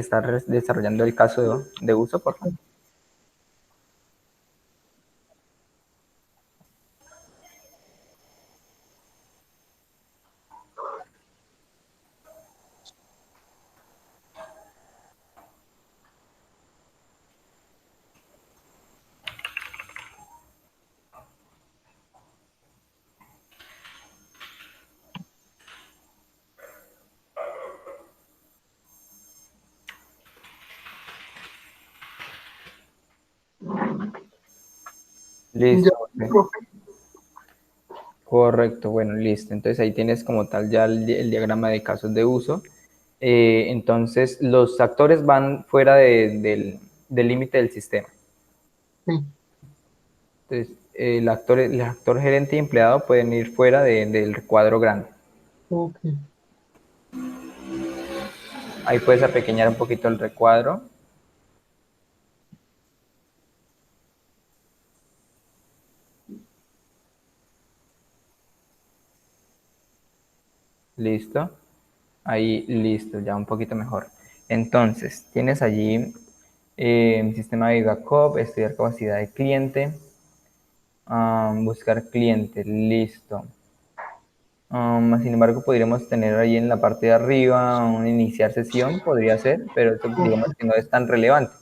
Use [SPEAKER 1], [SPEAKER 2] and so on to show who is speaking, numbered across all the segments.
[SPEAKER 1] está desarrollando el caso de uso, por favor.
[SPEAKER 2] Ya,
[SPEAKER 1] Listo, José.
[SPEAKER 2] profe.
[SPEAKER 1] Correcto, bueno, listo. Entonces ahí tienes como tal ya el diagrama de casos de uso. Entonces los actores van fuera del límite del sistema.
[SPEAKER 2] Sí,
[SPEAKER 1] Entonces el actor gerente y empleado pueden ir fuera del cuadro grande.
[SPEAKER 2] ok.
[SPEAKER 1] Ahí puedes apequeñar un poquito el recuadro. Listo. Ahí, listo, ya un poquito mejor. Entonces, tienes allí sistema de backup, estudiar capacidad de cliente, buscar cliente, listo. Sin embargo, podríamos tener ahí en la parte de arriba un iniciar sesión, podría ser, pero esto digamos que no es tan relevante.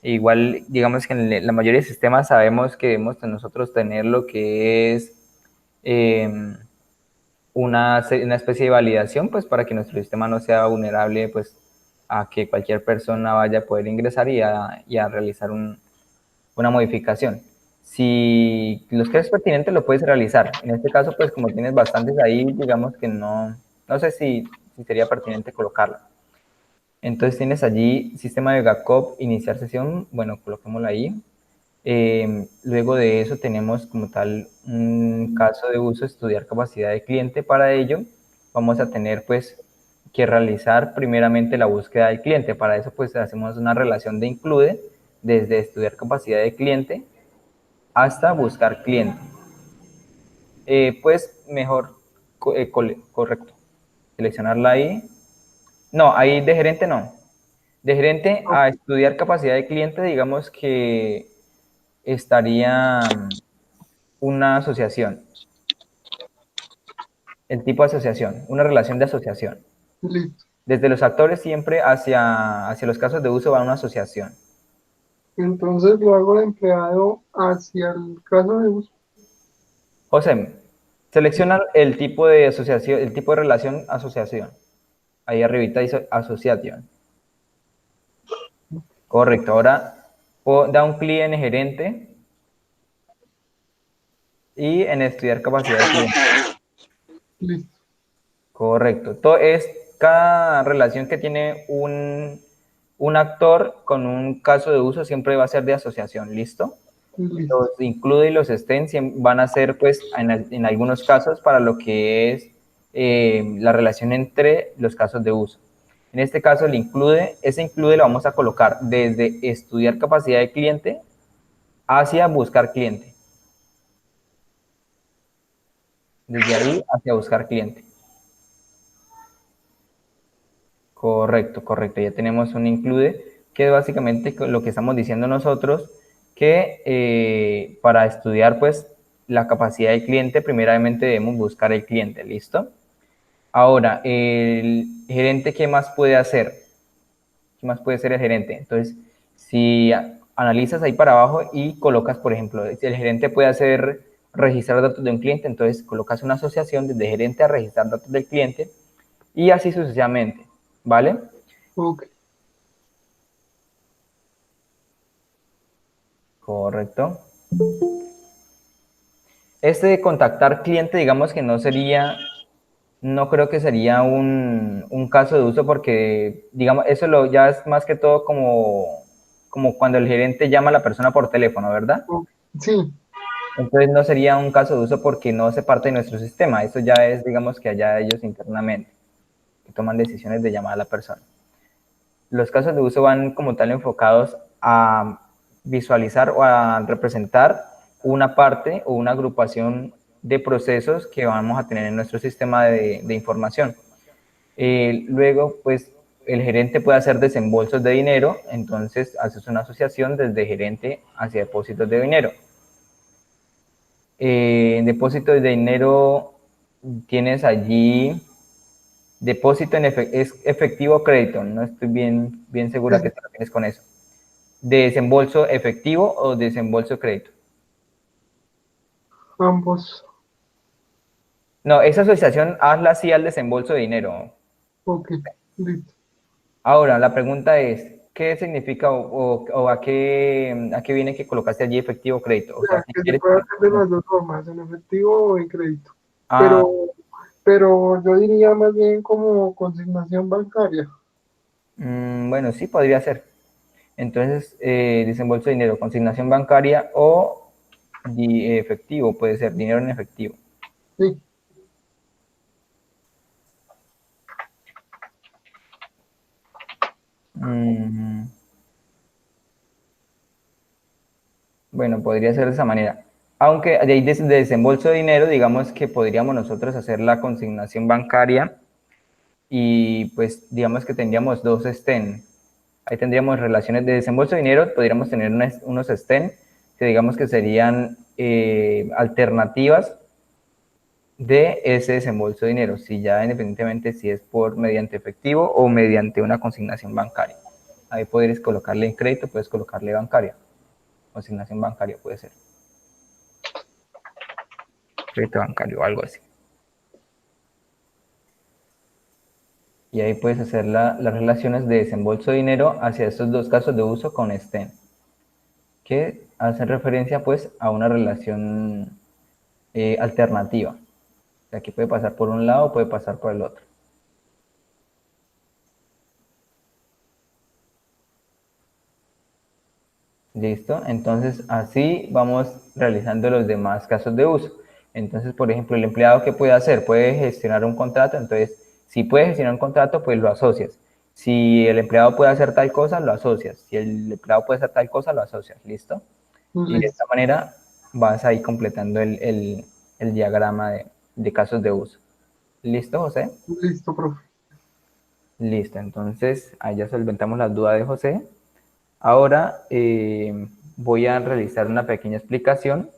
[SPEAKER 1] Igual, digamos que en la mayoría de sistemas sabemos que debemos nosotros tener lo que es eh, una especie de validación, pues para que nuestro sistema no sea vulnerable, pues a que cualquier persona vaya a poder ingresar y a realizar una modificación. Si los crees pertinente, lo puedes realizar. En este caso, pues como tienes bastantes ahí, digamos que no sé si sería pertinente colocarlo. Entonces tienes allí sistema de backup, iniciar sesión, bueno, coloquémoslo ahí. Luego de eso tenemos como tal un caso de uso, estudiar capacidad de cliente. Para ello vamos a tener pues que realizar primeramente la búsqueda del cliente. Para eso pues hacemos una relación de include desde estudiar capacidad de cliente hasta buscar cliente. Pues mejor, correcto, seleccionarla ahí. No, ahí de gerente no. De gerente
[SPEAKER 2] Ok,
[SPEAKER 1] a estudiar capacidad de cliente, digamos que estaría una asociación, el tipo de asociación, una relación de asociación.
[SPEAKER 2] listo.
[SPEAKER 1] Desde los actores siempre hacia los casos de uso va una asociación.
[SPEAKER 2] Entonces lo hago de empleado hacia el caso de uso.
[SPEAKER 1] José, selecciona el tipo de asociación, el tipo de relación asociación. Ahí arribita dice asociación. Correcto. Ahora da un clic en gerente y en estudiar capacidad de cliente.
[SPEAKER 2] Listo,
[SPEAKER 1] Correcto. Cada relación que tiene un actor con un caso de uso siempre va a ser de asociación. ¿Listo?
[SPEAKER 2] listo.
[SPEAKER 1] Los include y los extend van a ser, pues, en algunos casos para lo que es la relación entre los casos de uso. En este caso, ese include lo vamos a colocar desde estudiar capacidad de cliente hacia buscar cliente. Desde ahí hacia buscar cliente. Correcto, correcto. Ya tenemos un include, que es básicamente lo que estamos diciendo nosotros, que para estudiar, pues, la capacidad del cliente, primeramente debemos buscar el cliente. ¿Listo? Ahora, el gerente, ¿qué más puede hacer? ¿Qué más puede ser el gerente? Entonces, si analizas ahí para abajo y colocas, por ejemplo, el gerente puede hacer registrar datos de un cliente, entonces colocas una asociación desde gerente a registrar datos del cliente y así sucesivamente, ¿vale?
[SPEAKER 2] Ok.
[SPEAKER 1] Correcto. Este de contactar cliente, digamos que no creo que sería un caso de uso porque, digamos, ya es más que todo como cuando el gerente llama a la persona por teléfono, ¿verdad?
[SPEAKER 2] Ok. Sí,
[SPEAKER 1] Entonces no sería un caso de uso porque no se parte de nuestro sistema. Eso ya es, digamos, que allá ellos internamente, que toman decisiones de llamar a la persona. Los casos de uso van como tal enfocados a visualizar o a representar una parte o una agrupación de procesos que vamos a tener en nuestro sistema de información. Luego, pues, el gerente puede hacer desembolsos de dinero, entonces haces una asociación desde gerente hacia depósitos de dinero. En depósitos de dinero tienes allí depósito en es efectivo o crédito, no estoy bien segura que te lo tienes con eso. ¿Desembolso efectivo o desembolso crédito?
[SPEAKER 2] Ambos.
[SPEAKER 1] No, esa asociación hazla así al desembolso de dinero.
[SPEAKER 2] Ok, listo.
[SPEAKER 1] Ahora, la pregunta es, ¿qué significa o a qué viene que colocaste allí efectivo o crédito? O
[SPEAKER 2] O
[SPEAKER 1] sea,
[SPEAKER 2] sea,
[SPEAKER 1] ¿qué
[SPEAKER 2] que se
[SPEAKER 1] quieres?
[SPEAKER 2] puede hacer de las dos formas, en efectivo o en crédito.
[SPEAKER 1] Ah,
[SPEAKER 2] Pero, pero yo diría más bien como consignación bancaria.
[SPEAKER 1] bueno, sí podría ser. Entonces, desembolso de dinero, consignación bancaria o efectivo, puede ser dinero en efectivo.
[SPEAKER 2] Sí,
[SPEAKER 1] Mm, bueno, podría ser de esa manera. Aunque de ahí de desembolso de dinero, digamos que podríamos nosotros hacer la consignación bancaria y pues digamos que tendríamos dos STEN. Ahí tendríamos relaciones de desembolso de dinero, podríamos tener unos STEN que digamos que serían alternativas de ese desembolso de dinero, si ya independientemente si es por mediante efectivo o mediante una consignación bancaria. Ahí podrías colocarle en crédito, puedes colocarle bancaria, consignación bancaria puede ser, crédito bancario o algo así. Y ahí puedes hacer las relaciones de desembolso de dinero hacia estos dos casos de uso con STEM, que hacen referencia pues a una relación alternativa. O sea, que puede pasar por un lado, puede pasar por el otro. ¿Listo? Entonces, así vamos realizando los demás casos de uso. Entonces, por ejemplo, el empleado, ¿qué puede hacer? Puede gestionar un contrato. Entonces, si puede gestionar un contrato, pues lo asocias. Si el empleado puede hacer tal cosa, lo asocias. Si el empleado puede hacer tal cosa, lo asocias. ¿Listo? Y de esta
[SPEAKER 2] listo,
[SPEAKER 1] manera vas ahí completando el diagrama de casos de uso. ¿Listo, José?
[SPEAKER 2] listo, profe.
[SPEAKER 1] Listo. Entonces, ahí ya solventamos las dudas de José. Ahora voy a realizar una pequeña explicación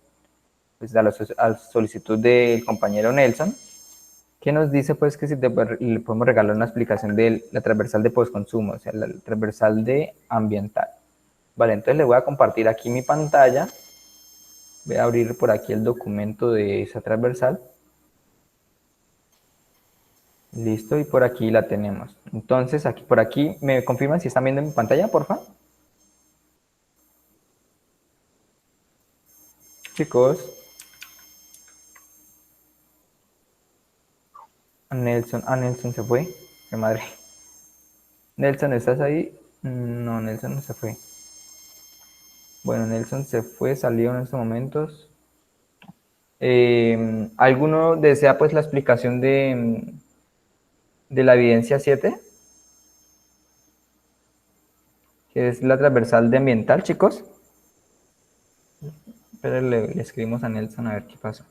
[SPEAKER 1] pues, a la solicitud del compañero Nelson, que nos dice pues que si le podemos regalar una explicación de la transversal de postconsumo, o sea, la transversal de ambiental. Vale, entonces le voy a compartir aquí mi pantalla, voy a abrir por aquí el documento de esa transversal. Listo, y por aquí la tenemos. Entonces, aquí por aquí, ¿me confirman si están viendo mi pantalla, porfa? Chicos, Nelson se fue. Qué madre. Nelson, ¿estás ahí? No, Nelson no se fue. Bueno, Nelson se fue, salió en estos momentos. ¿Alguno desea pues la explicación de la evidencia 7, que es la transversal de ambiental, chicos? Pero le escribimos a Nelson a ver qué pasa.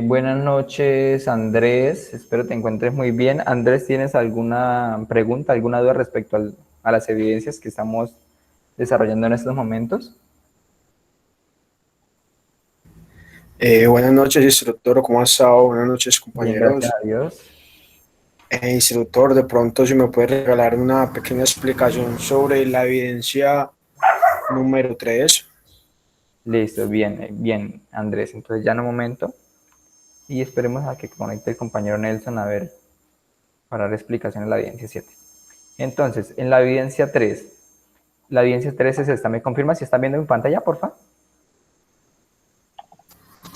[SPEAKER 1] Buenas noches, Andrés. Espero te encuentres muy bien. Andrés, ¿tienes alguna pregunta, alguna duda respecto a las evidencias que estamos desarrollando en estos momentos?
[SPEAKER 3] Buenas noches, instructor, ¿cómo ha estado? Buenas noches,
[SPEAKER 1] Bien, gracias
[SPEAKER 3] compañeros.
[SPEAKER 1] a Dios.
[SPEAKER 3] Instructor, de pronto, si me puede regalar una pequeña explicación sobre la evidencia número 3.
[SPEAKER 1] Listo, bien, bien, Andrés. Entonces ya en un momento y esperemos a que conecte el compañero Nelson a ver para dar explicación en la evidencia 7. Entonces, en la evidencia 3, la evidencia 3 es esta. ¿Me confirma si están viendo mi pantalla, porfa?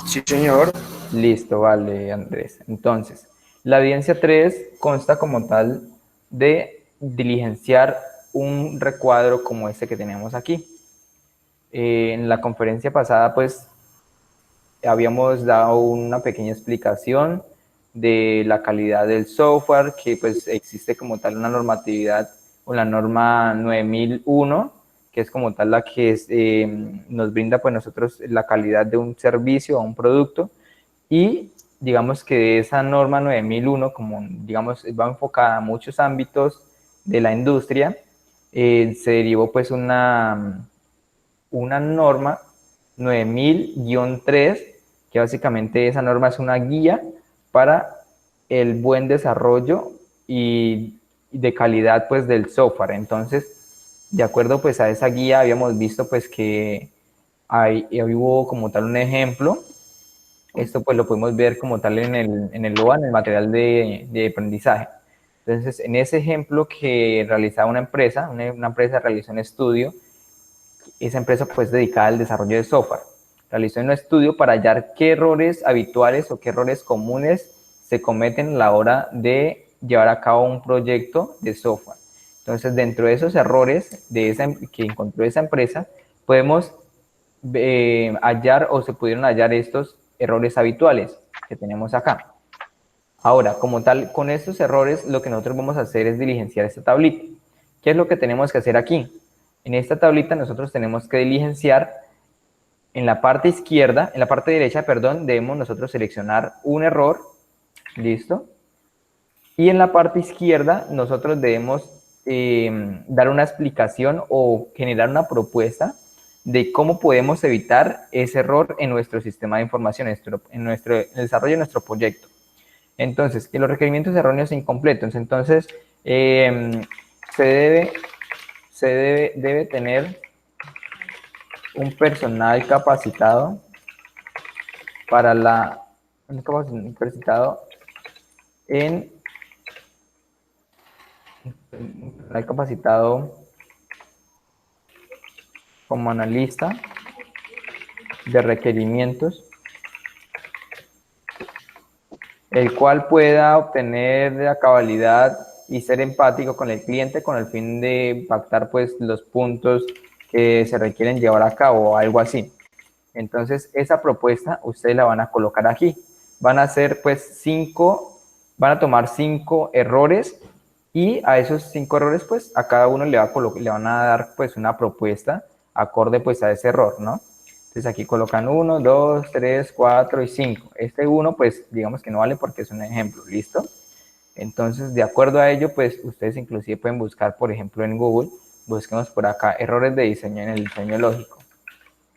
[SPEAKER 3] Sí, señor.
[SPEAKER 1] Listo, vale, Andrés. Entonces, La evidencia 3 consta como tal de diligenciar un recuadro como este que tenemos aquí. En la conferencia pasada, pues, habíamos dado una pequeña explicación de la calidad del software, que pues existe como tal una normatividad o la norma 9001, que es como tal la que nos brinda pues nosotros la calidad de un servicio o un producto, y digamos que esa norma 9001, como digamos va enfocada a muchos ámbitos de la industria, se derivó pues una norma 9000-3, que básicamente esa norma es una guía para el buen desarrollo y de calidad pues del software. Entonces, de acuerdo pues a esa guía habíamos visto pues que hubo como tal un ejemplo. Esto pues lo podemos ver como tal en el LOA, en el material de aprendizaje. Entonces, en ese ejemplo que realizaba una empresa realizó un estudio. Esa empresa pues dedicada al desarrollo de software. Realizó un estudio para hallar qué errores habituales o qué errores comunes se cometen a la hora de llevar a cabo un proyecto de software. Entonces, dentro de esos errores que encontró esa empresa, podemos hallar o se pudieron hallar estos errores habituales que tenemos acá. Ahora, como tal, con estos errores, lo que nosotros vamos a hacer es diligenciar esta tablita. ¿Qué es lo que tenemos que hacer aquí? En esta tablita nosotros tenemos que diligenciar en la parte izquierda, en la parte derecha, perdón, debemos nosotros seleccionar un error, listo, y en la parte izquierda nosotros debemos dar una explicación o generar una propuesta de cómo podemos evitar ese error en nuestro sistema de información, en el desarrollo de nuestro proyecto. Entonces, que los requerimientos erróneos e incompletos, entonces debe tener un personal capacitado para un capacitado en personal capacitado como analista de requerimientos, el cual pueda obtener la cabalidad y ser empático con el cliente con el fin de impactar pues los puntos que se requieren llevar a cabo o algo así. Entonces, esa propuesta ustedes la van a colocar aquí. Van a hacer pues van a tomar 5 errores y a esos 5 errores pues a cada uno le van a dar pues una propuesta acorde pues a ese error, ¿no? Entonces aquí colocan 1, 2, 3, 4 y 5. Este 1 pues digamos que no vale porque es un ejemplo, ¿listo? Entonces, de acuerdo a ello, pues ustedes inclusive pueden buscar, por ejemplo, en Google, busquemos por acá errores de diseño en el diseño lógico.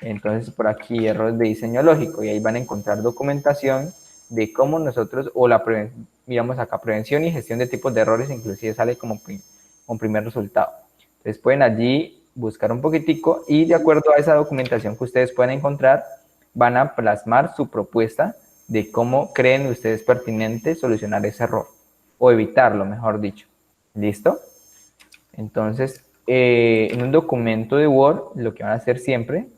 [SPEAKER 1] Entonces, por aquí, errores de diseño lógico, y ahí van a encontrar documentación de cómo nosotros, o digamos acá, prevención y gestión de tipos de errores, inclusive sale como primer resultado. Entonces, pueden allí buscar un poquitico y de acuerdo a esa documentación que ustedes pueden encontrar, van a plasmar su propuesta de cómo creen ustedes pertinente solucionar ese error, o evitarlo, mejor dicho. ¿Listo? Entonces, en un documento de Word, lo que van a hacer siempre,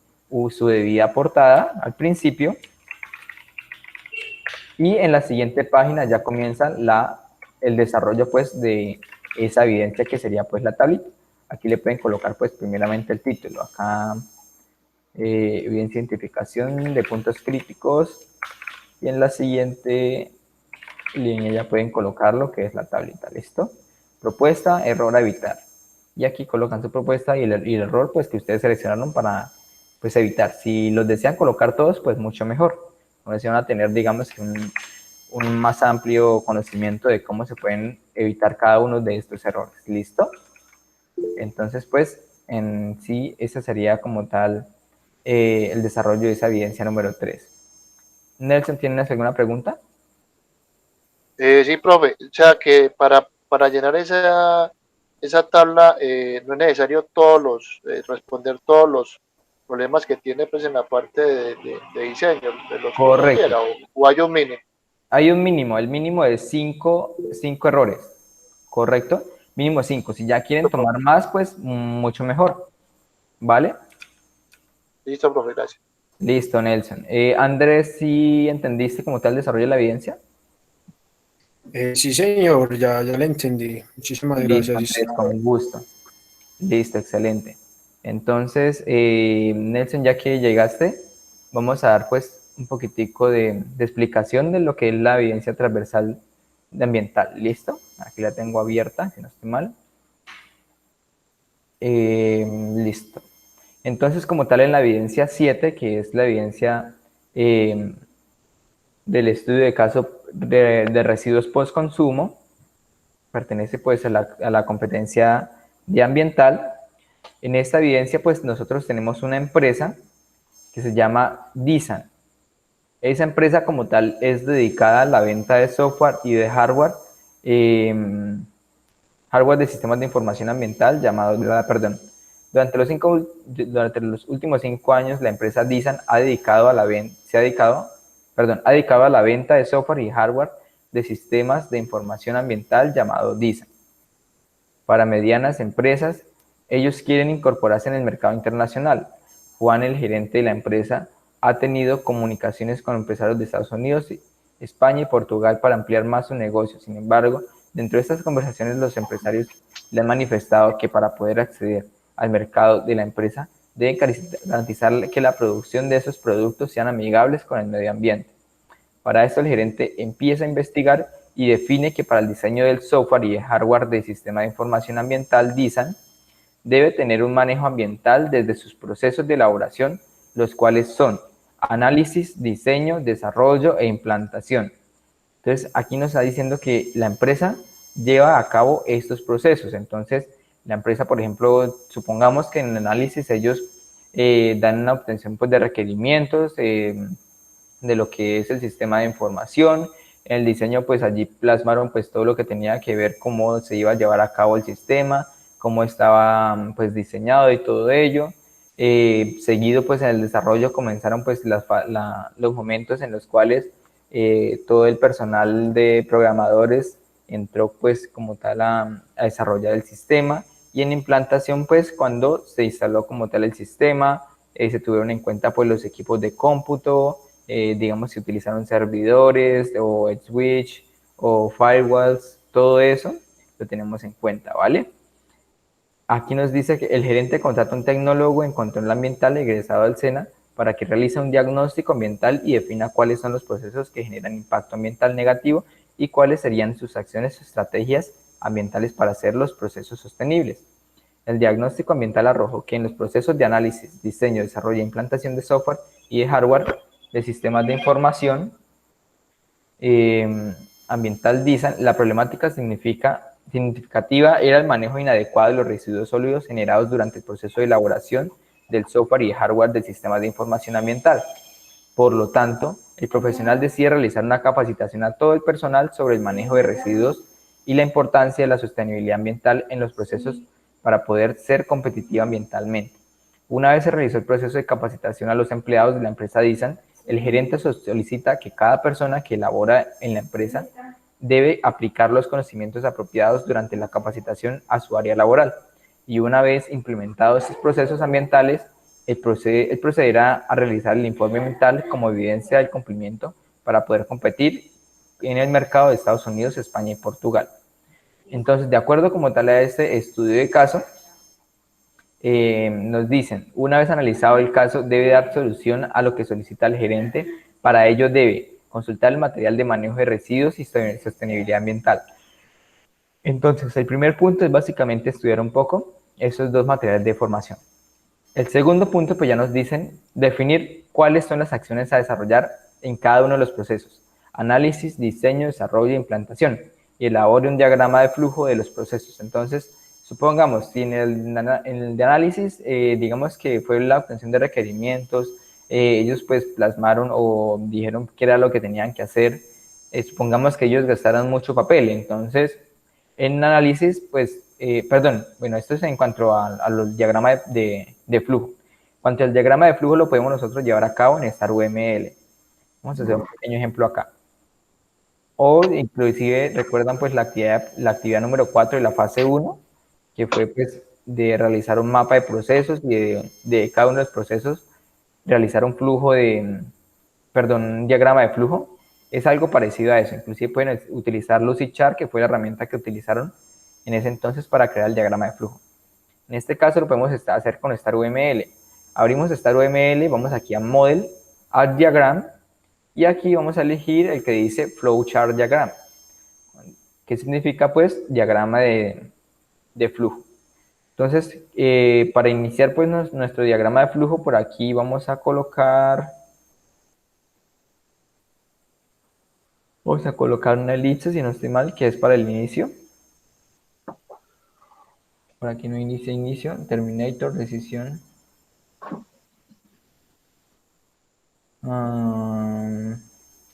[SPEAKER 1] su debida portada al principio, y en la siguiente página ya comienza el desarrollo pues de esa evidencia que sería pues la tablita. Aquí le pueden colocar pues primeramente el título, acá evidencia identificación de puntos críticos, y en la siguiente línea ya pueden colocar lo que es la tablita, ¿listo? Propuesta, error a evitar. Y aquí colocan su propuesta y el error pues que ustedes seleccionaron para pues evitar. Si los desean colocar todos, pues mucho mejor. Entonces van a tener, digamos, un más amplio conocimiento de cómo se pueden evitar cada uno de estos errores. ¿Listo? Entonces, pues, en sí, ese sería como tal el desarrollo de esa evidencia número 3. Nelson, ¿tienes alguna pregunta?
[SPEAKER 4] Sí, profe, o sea que para llenar esa tabla no es necesario responder todos los problemas que tiene pues en la parte de diseño, de los que uno
[SPEAKER 1] Correcto.
[SPEAKER 4] quiera, o hay un mínimo.
[SPEAKER 1] Hay un mínimo, el mínimo de 5 errores, ¿correcto? Mínimo 5. Si ya quieren tomar más, pues mucho mejor, ¿vale?
[SPEAKER 4] Listo, profe, gracias.
[SPEAKER 1] Listo, Nelson. Andrés, ¿sí entendiste como tal el desarrollo de la evidencia?
[SPEAKER 3] Sí, señor, ya le entendí. Muchísimas
[SPEAKER 1] Listo,
[SPEAKER 3] gracias.
[SPEAKER 1] Andrés, con gusto. Listo, excelente. Entonces, Nelson, ya que llegaste, vamos a dar pues un poquitico de explicación de lo que es la evidencia transversal ambiental. ¿Listo? Aquí la tengo abierta, si no estoy mal. Listo. Entonces, como tal, en la evidencia 7, que es la evidencia del estudio de caso de residuos post-consumo, pertenece pues a la competencia de ambiental. En esta evidencia, pues nosotros tenemos una empresa que se llama DISAN. Esa empresa como tal es dedicada a la venta de software y de hardware, hardware de sistemas de información ambiental llamado, perdón, durante los últimos 5 años la empresa DISAN ha dedicado a la ha dedicado a la venta de software y hardware de sistemas de información ambiental llamado DISAN. Para medianas empresas, ellos quieren incorporarse en el mercado internacional. Juan, el gerente de la empresa, ha tenido comunicaciones con empresarios de Estados Unidos, España y Portugal para ampliar más su negocio. Sin embargo, dentro de estas conversaciones los empresarios le han manifestado que para poder acceder al mercado de la empresa deben garantizar que la producción de esos productos sean amigables con el medio ambiente. Para esto el gerente empieza a investigar y define que para el diseño del software y el hardware del Sistema de Información Ambiental DISAN debe tener un manejo ambiental desde sus procesos de elaboración, los cuales son análisis, diseño, desarrollo e implantación. Entonces, aquí nos está diciendo que la empresa lleva a cabo estos procesos. Entonces, la empresa, por ejemplo, supongamos que en el análisis ellos dan una obtención pues, de requerimientos, de lo que es el sistema de información. En el diseño, pues allí plasmaron pues todo lo que tenía que ver cómo se iba a llevar a cabo el sistema, cómo estaba pues diseñado y todo ello. Seguido pues en el desarrollo comenzaron pues los momentos en los cuales todo el personal de programadores entró pues como tal a desarrollar el sistema, y en implantación pues cuando se instaló como tal el sistema, se tuvieron en cuenta pues los equipos de cómputo, digamos si utilizaron servidores o switch o firewalls, todo eso lo tenemos en cuenta, ¿vale? Aquí nos dice que el gerente contrata a un tecnólogo en control ambiental egresado al SENA para que realice un diagnóstico ambiental y defina cuáles son los procesos que generan impacto ambiental negativo y cuáles serían sus acciones o estrategias ambientales para hacer los procesos sostenibles. El diagnóstico ambiental arrojó que en los procesos de análisis, diseño, desarrollo e implantación de software y de hardware de sistemas de información ambiental DISAN, la problemática significativa era el manejo inadecuado de los residuos sólidos generados durante el proceso de elaboración del software y hardware del sistema de información ambiental. Por lo tanto, el profesional decide realizar una capacitación a todo el personal sobre el manejo de residuos y la importancia de la sostenibilidad ambiental en los procesos para poder ser competitiva ambientalmente. Una vez se realizó el proceso de capacitación a los empleados de la empresa DISAN, el gerente solicita que cada persona que labora en la empresa debe aplicar los conocimientos apropiados durante la capacitación a su área laboral. Y una vez implementados estos procesos ambientales, el procederá a realizar el informe ambiental como evidencia del cumplimiento para poder competir en el mercado de Estados Unidos, España y Portugal. Entonces, de acuerdo como tal a este estudio de caso, nos dicen, una vez analizado el caso, debe dar solución a lo que solicita el gerente. Para ello debe consultar el material de manejo de residuos y sostenibilidad ambiental. Entonces, el primer punto es básicamente estudiar un poco esos dos materiales de formación. El segundo punto, pues ya nos dicen definir cuáles son las acciones a desarrollar en cada uno de los procesos. Análisis, diseño, desarrollo e implantación. Y elabore un diagrama de flujo de los procesos. Entonces, supongamos, si en el de análisis, digamos que fue la obtención de requerimientos, ellos pues plasmaron o dijeron qué era lo que tenían que hacer. Supongamos que ellos gastaron mucho papel, entonces en análisis, pues, bueno, esto es en cuanto a los diagramas de flujo. En cuanto al diagrama de flujo lo podemos nosotros llevar a cabo en StarUML. Vamos a hacer un pequeño ejemplo acá. O inclusive recuerdan pues la actividad número 4 de la fase 1, que fue pues de realizar un mapa de procesos y de cada uno de los procesos realizar un diagrama de flujo. es algo parecido a eso. Inclusive pueden utilizar Lucidchart, que fue la herramienta que utilizaron en ese entonces para crear el diagrama de flujo. En este caso lo podemos hacer con StarUML. Abrimos StarUML, vamos aquí a Model, Add Diagram, y aquí vamos a elegir el que dice Flowchart Diagram, que significa pues diagrama de flujo. Entonces, para iniciar pues nuestro diagrama de flujo, por aquí vamos a colocar una elipse, si no estoy mal, que es para el inicio. Por aquí no inicio, terminator, decisión.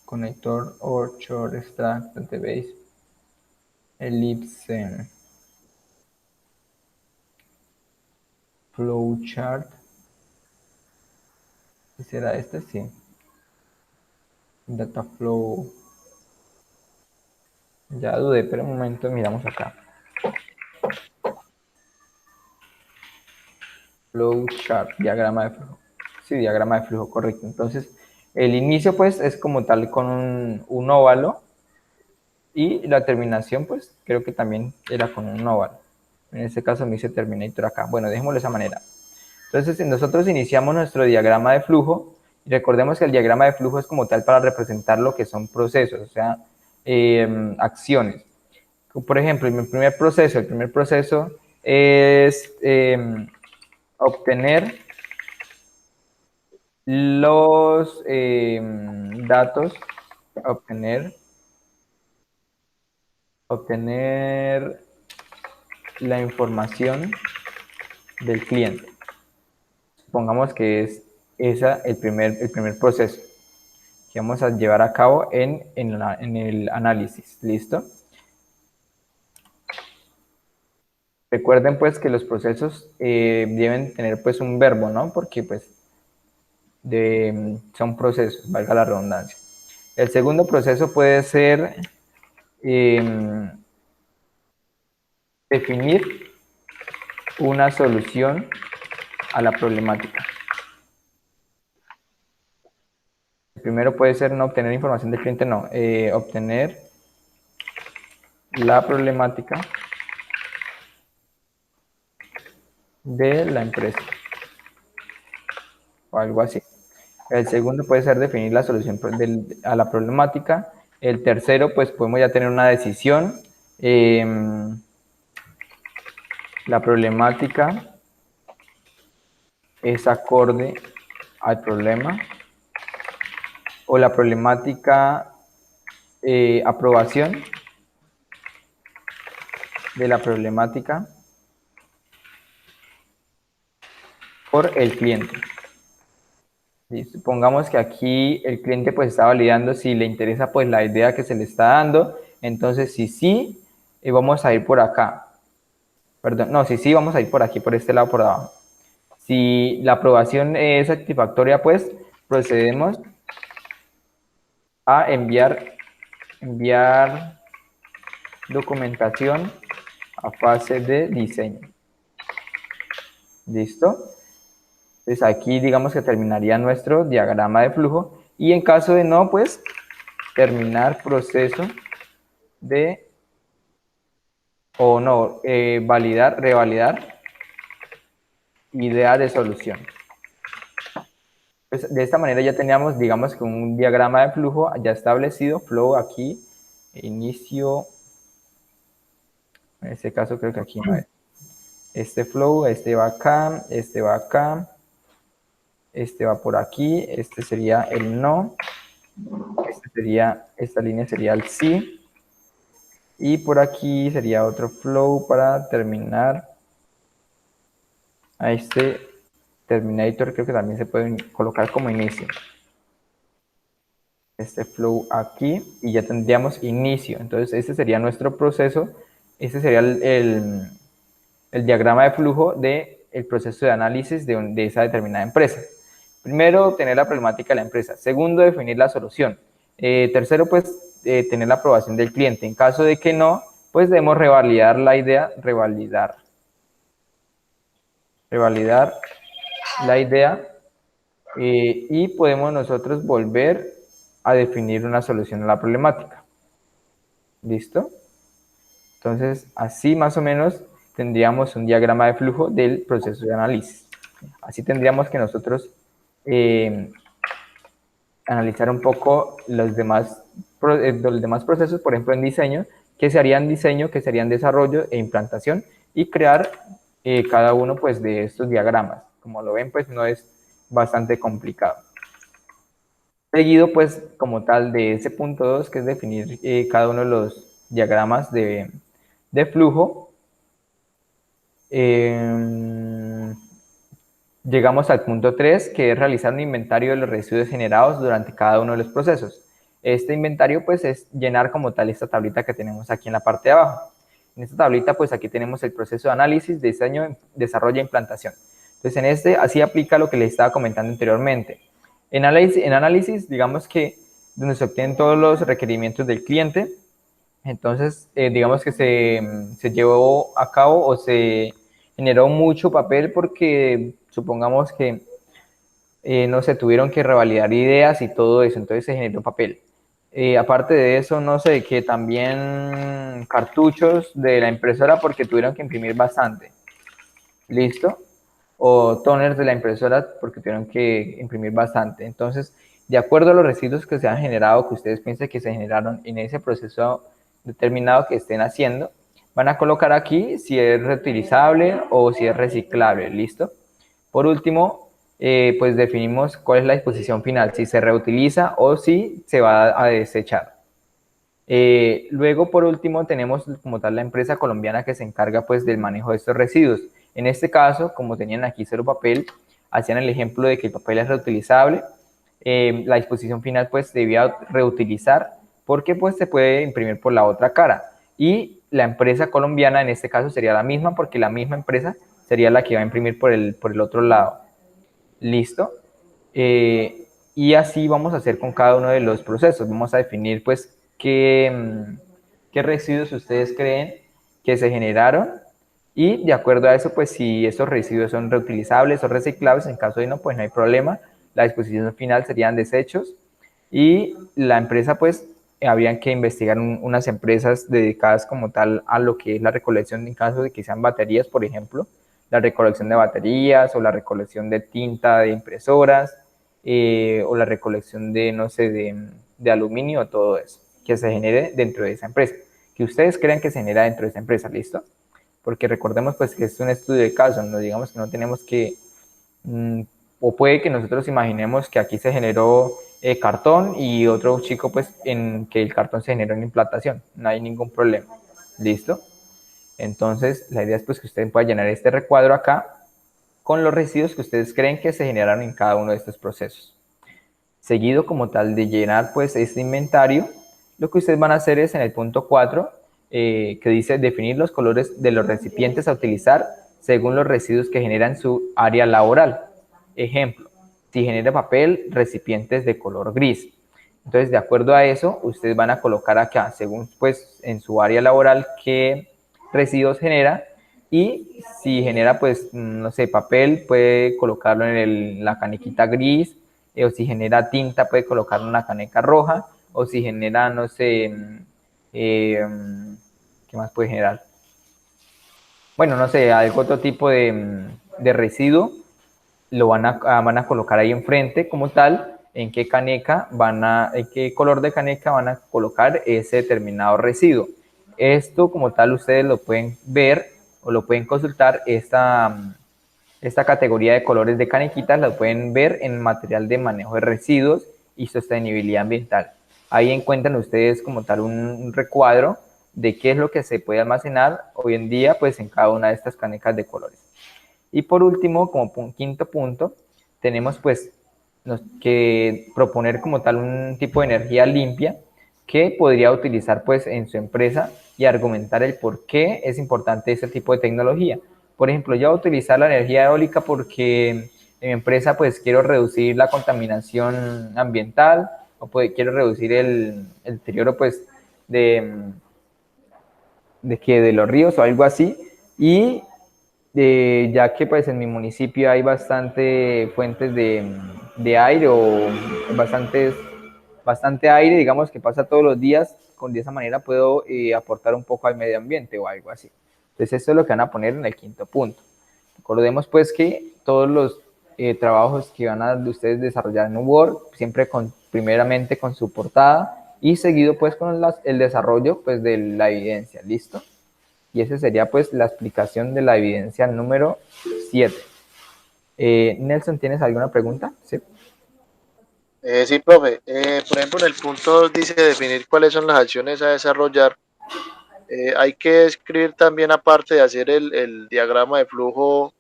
[SPEAKER 1] Conector, orchard, extract, database, ellipse, flowchart. ¿Qué será este? Sí. Data flow. Ya dudé, pero un momento, miramos acá. Flowchart, diagrama de flujo. Sí, diagrama de flujo, correcto. Entonces, el inicio pues es como tal con un óvalo, y la terminación pues creo que también era con un óvalo. En este caso me dice Terminator acá. Bueno, dejémoslo de esa manera. Entonces, nosotros iniciamos nuestro diagrama de flujo, y recordemos que el diagrama de flujo es como tal para representar lo que son procesos, o sea, acciones. Por ejemplo, el primer proceso es obtener los datos, obtener la información del cliente. Supongamos que es el primer proceso que vamos a llevar a cabo en el análisis. ¿Listo? Recuerden pues que los procesos deben tener pues un verbo, ¿no? Porque pues son procesos, valga la redundancia. El segundo proceso puede ser definir una solución a la problemática. El primero puede ser no obtener información del cliente, no, obtener la problemática de la empresa o algo así. El segundo puede ser definir la solución a la problemática. El tercero, pues podemos ya tener una decisión. La problemática es acorde al problema, o la problemática, aprobación de la problemática por el cliente. Y supongamos que aquí el cliente pues está validando si le interesa pues la idea que se le está dando. Entonces, si sí, vamos a ir por acá. Perdón, no, si sí, vamos a ir por aquí, por este lado, por abajo. Si la aprobación es satisfactoria, pues procedemos a enviar documentación a fase de diseño. ¿Listo? Entonces aquí digamos que terminaría nuestro diagrama de flujo, y en caso de no, pues terminar proceso de, o no, revalidar idea de solución. Pues de esta manera ya teníamos, digamos que un diagrama de flujo ya establecido, flow aquí, inicio, en este caso creo que aquí no es. Este flow, este va acá, este va acá, este va por aquí, este sería el no, esta línea sería el sí, y por aquí sería otro flow para terminar a este terminator, creo que también se puede colocar como inicio. Este flow aquí, y ya tendríamos inicio. Entonces este sería nuestro proceso, este sería el diagrama de flujo del proceso de análisis de esa determinada empresa. Primero, obtener la problemática de la empresa. Segundo, definir la solución. Tercero, pues, tener la aprobación del cliente. En caso de que no, pues debemos revalidar la idea, revalidar la idea, y podemos nosotros volver a definir una solución a la problemática. ¿Listo? Entonces, así más o menos tendríamos un diagrama de flujo del proceso de análisis. Así tendríamos que nosotros analizar un poco los demás procesos, por ejemplo, en diseño, que serían diseño, que serían desarrollo e implantación, y crear cada uno pues, de estos diagramas. Como lo ven, pues no es bastante complicado. Seguido, pues, como tal, de ese punto 2, que es definir cada uno de los diagramas de flujo, llegamos al punto 3, que es realizar un inventario de los residuos generados durante cada uno de los procesos. Este inventario, pues, es llenar como tal esta tablita que tenemos aquí en la parte de abajo. En esta tablita, pues, aquí tenemos el proceso de análisis, diseño, desarrollo e implantación. Entonces, en este, así aplica lo que les estaba comentando anteriormente. En análisis, digamos que donde se obtienen todos los requerimientos del cliente, entonces, digamos que se llevó a cabo o se generó mucho papel porque supongamos que, no sé, tuvieron que revalidar ideas y todo eso, entonces se generó papel. Aparte de eso, no sé, que también cartuchos de la impresora porque tuvieron que imprimir bastante. ¿Listo? O toners de la impresora porque tuvieron que imprimir bastante. Entonces, de acuerdo a los residuos que se han generado, que ustedes piensen que se generaron en ese proceso determinado que estén haciendo, van a colocar aquí si es reutilizable o si es reciclable. ¿Listo? Por último, pues definimos cuál es la disposición final, si se reutiliza o si se va a desechar. Luego, por último, tenemos como tal la empresa colombiana que se encarga pues del manejo de estos residuos. En este caso, como tenían aquí cero papel, hacían el ejemplo de que el papel es reutilizable. La disposición final pues debía reutilizar porque pues se puede imprimir por la otra cara. Y la empresa colombiana en este caso sería la misma porque la misma empresa sería la que va a imprimir por el otro lado. ¿Listo? Y así vamos a hacer con cada uno de los procesos. Vamos a definir pues qué residuos ustedes creen que se generaron y de acuerdo a eso, pues si esos residuos son reutilizables o reciclables, en caso de no, pues no hay problema. La disposición final serían desechos y la empresa, pues, habrían que investigar unas empresas dedicadas como tal a lo que es la recolección en caso de que sean baterías, por ejemplo, la recolección de baterías o la recolección de tinta de impresoras o la recolección de, no sé, de aluminio, todo eso, que se genere dentro de esa empresa, que ustedes crean que se genera dentro de esa empresa, ¿listo? Porque recordemos pues que es un estudio de caso, no digamos que no tenemos que, o puede que nosotros imaginemos que aquí se generó cartón y otro chico pues en que el cartón se generó en implantación, no hay ningún problema, ¿listo? Entonces la idea es pues que ustedes puedan llenar este recuadro acá con los residuos que ustedes creen que se generaron en cada uno de estos procesos. Seguido como tal de llenar pues este inventario, lo que ustedes van a hacer es en el punto 4, que dice definir los colores de los recipientes a utilizar según los residuos que generan su área laboral. Ejemplo, si genera papel, recipientes de color gris. Entonces, de acuerdo a eso, ustedes van a colocar acá, según pues en su área laboral, qué residuos genera y si genera pues, no sé, papel, puede colocarlo en la canequita gris, o si genera tinta, puede colocarlo en una caneca roja, o si genera, no sé, ¿qué más puede generar? Bueno, no sé, algún otro tipo de residuo, lo van a colocar ahí enfrente como tal, en qué caneca en qué color de caneca van a colocar ese determinado residuo. Esto como tal ustedes lo pueden ver o lo pueden consultar, esta categoría de colores de canequitas la pueden ver en material de manejo de residuos y sostenibilidad ambiental. Ahí encuentran ustedes como tal un recuadro de qué es lo que se puede almacenar hoy en día pues en cada una de estas canecas de colores. Y por último, como quinto punto, tenemos pues que proponer como tal un tipo de energía limpia que podría utilizar pues en su empresa y argumentar el por qué es importante ese tipo de tecnología. Por ejemplo, yo voy a utilizar la energía eólica porque en mi empresa pues quiero reducir la contaminación ambiental o quiero reducir el deterioro pues de los ríos o algo así, y ya que pues en mi municipio hay bastante fuentes de aire o bastantes bastante aire, digamos que pasa todos los días, de esa manera puedo aportar un poco al medio ambiente o algo así. Entonces esto es lo que van a poner en el quinto punto. Recordemos pues que todos los trabajos que van a ustedes desarrollar en un Word, siempre primeramente con su portada y seguido pues con el desarrollo pues de la evidencia, ¿listo? Y esa sería pues la explicación de la evidencia número 7. Nelson, ¿tienes alguna pregunta? Sí.
[SPEAKER 4] Sí, profe. Por ejemplo, en el punto 2 dice definir cuáles son las acciones a desarrollar. Hay que escribir también, aparte de hacer el diagrama de flujo,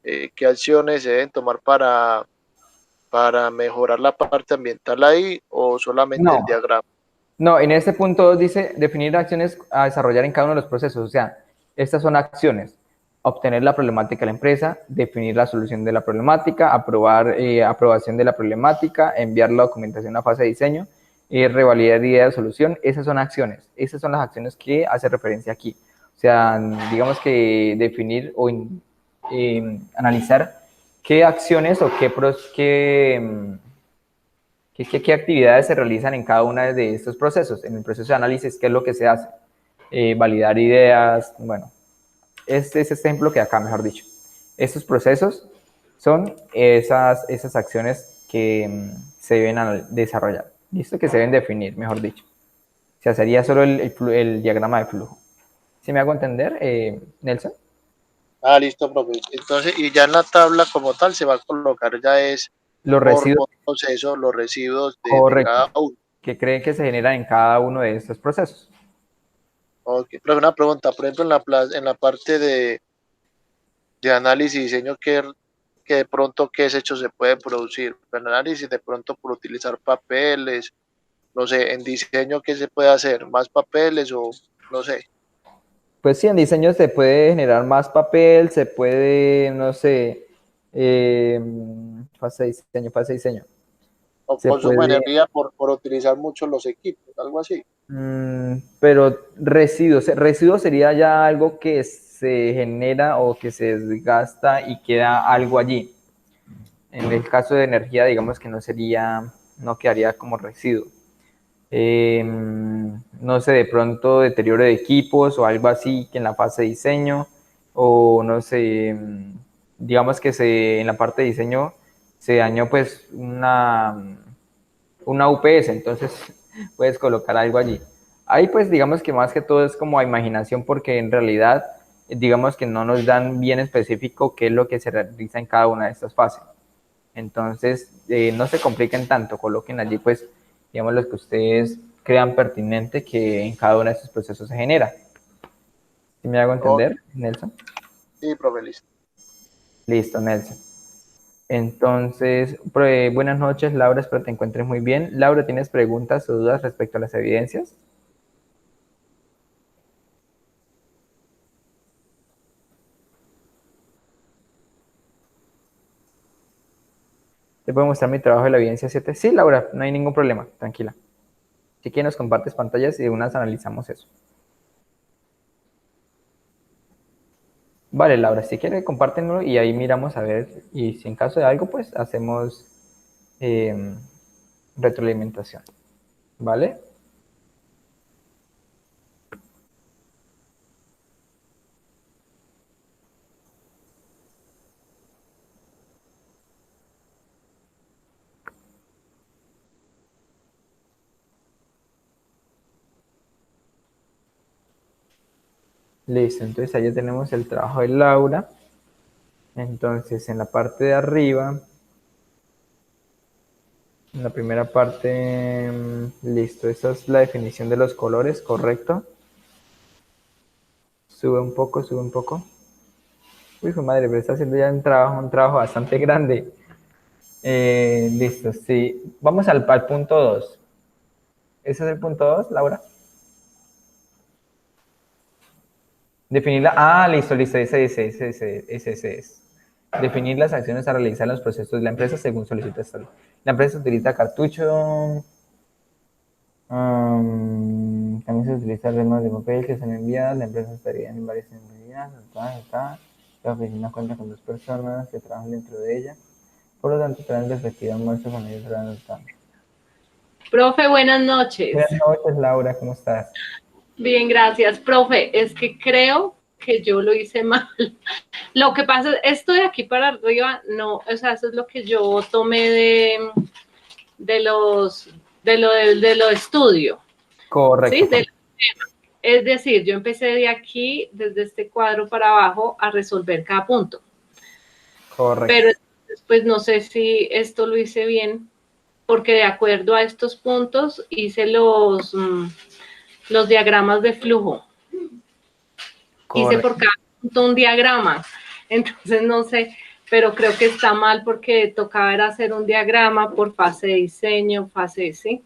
[SPEAKER 4] qué acciones se deben tomar para mejorar la parte ambiental ahí o solamente el
[SPEAKER 1] No,
[SPEAKER 4] diagrama.
[SPEAKER 1] no, en este punto 2 dice definir acciones a desarrollar en cada uno de los procesos. O sea, estas son acciones. Obtener la problemática de la empresa, definir la solución de la problemática, aprobación de la problemática, enviar la documentación a fase de diseño, revalidar idea de solución. Esas son acciones. Esas son las acciones que hace referencia aquí. O sea, digamos que definir o analizar qué acciones o qué actividades se realizan en cada uno de estos procesos. En el proceso de análisis, ¿qué es lo que se hace? Validar ideas, bueno, este es este ejemplo que acá, mejor dicho. Estos procesos son esas acciones que se deben desarrollar. ¿Listo? Que se deben definir, mejor dicho. O sea, sería solo el diagrama de flujo. ¿Sí me hago entender, Nelson?
[SPEAKER 4] Ah, listo, profe. Entonces, y ya en la tabla como tal se va a colocar ya es
[SPEAKER 1] Los residuos,
[SPEAKER 4] por proceso los residuos de
[SPEAKER 1] correcto,
[SPEAKER 4] cada uno.
[SPEAKER 1] que creen que se generan en cada uno de estos procesos.
[SPEAKER 4] Ok, pero una pregunta, por ejemplo, en la parte de análisis y diseño, que de pronto qué desechos se pueden producir. En análisis, de pronto por utilizar papeles, no sé, en diseño, ¿qué se puede hacer? ¿Más papeles o no sé?
[SPEAKER 1] Pues sí, en diseño se puede generar más papel, se puede, no sé, eh, fase de diseño.
[SPEAKER 4] O
[SPEAKER 1] Se
[SPEAKER 4] consumo de
[SPEAKER 1] puede,
[SPEAKER 4] energía por utilizar mucho los equipos, algo así.
[SPEAKER 1] pero residuos sería ya algo que se genera o que se desgasta y queda algo allí. En el caso de energía, digamos que no quedaría como residuo. No sé, de pronto deterioro de equipos o algo así que en la fase de diseño, o no sé, digamos que en la parte de diseño se dañó pues una UPS, entonces puedes colocar algo allí. Ahí pues digamos que más que todo es como a imaginación porque en realidad digamos que no nos dan bien específico qué es lo que se realiza en cada una de estas fases. Entonces, no se compliquen tanto, coloquen allí, pues, digamos, lo que ustedes crean pertinente que en cada uno de estos procesos se genera. ¿Sí me hago
[SPEAKER 4] Ok,
[SPEAKER 1] entender, Nelson?
[SPEAKER 4] sí, profe, listo.
[SPEAKER 1] Listo, Nelson. Entonces, buenas noches, Laura, espero te encuentres muy bien. Laura, ¿tienes preguntas o dudas respecto a las evidencias? ¿Te puedo mostrar mi trabajo de la evidencia 7? Sí, Laura, no hay ningún problema, tranquila. Si quieres, nos compartes pantallas y de unas analizamos eso. Vale, Laura, si quiere, compártenlo y ahí miramos a ver. Y si en caso de algo, pues hacemos eh, retroalimentación. ¿Vale? Listo, entonces ahí ya tenemos el trabajo de Laura. Entonces, en la parte de arriba, en la primera parte, listo, esa es la definición de los colores, correcto. Sube un poco, sube un poco. Uy, su madre, pero está haciendo ya un trabajo bastante grande. Listo, sí. Vamos al punto 2. ¿Ese es el punto 2, Laura? Definirla. Ah, listo, listo. Ese es. Definir las acciones a realizar en los procesos de la empresa según solicita esta ley. La empresa utiliza cartucho. También se utiliza remas de papel que son enviadas. La empresa estaría en varias envías. La oficina cuenta con 2 personas que trabajan dentro de ella. Por lo tanto, tendrán respectivas muestras a medio
[SPEAKER 5] Profe, buenas noches.
[SPEAKER 1] Buenas noches, Laura, ¿cómo estás?
[SPEAKER 5] Bien, gracias. Profe, es que creo que yo lo hice mal. Lo que pasa es, esto de aquí para arriba, no, o sea, eso es lo que yo tomé de lo de estudio.
[SPEAKER 1] Correcto.
[SPEAKER 5] ¿Sí? Es decir, yo empecé de aquí, desde este cuadro para abajo, a resolver cada punto.
[SPEAKER 1] Correcto.
[SPEAKER 5] Pero pues no sé si esto lo hice bien, porque de acuerdo a estos puntos hice los diagramas de flujo. Hice por cada punto un diagrama. Entonces no sé, pero creo que está mal porque tocaba era hacer un diagrama por fase de diseño, fase, ¿sí?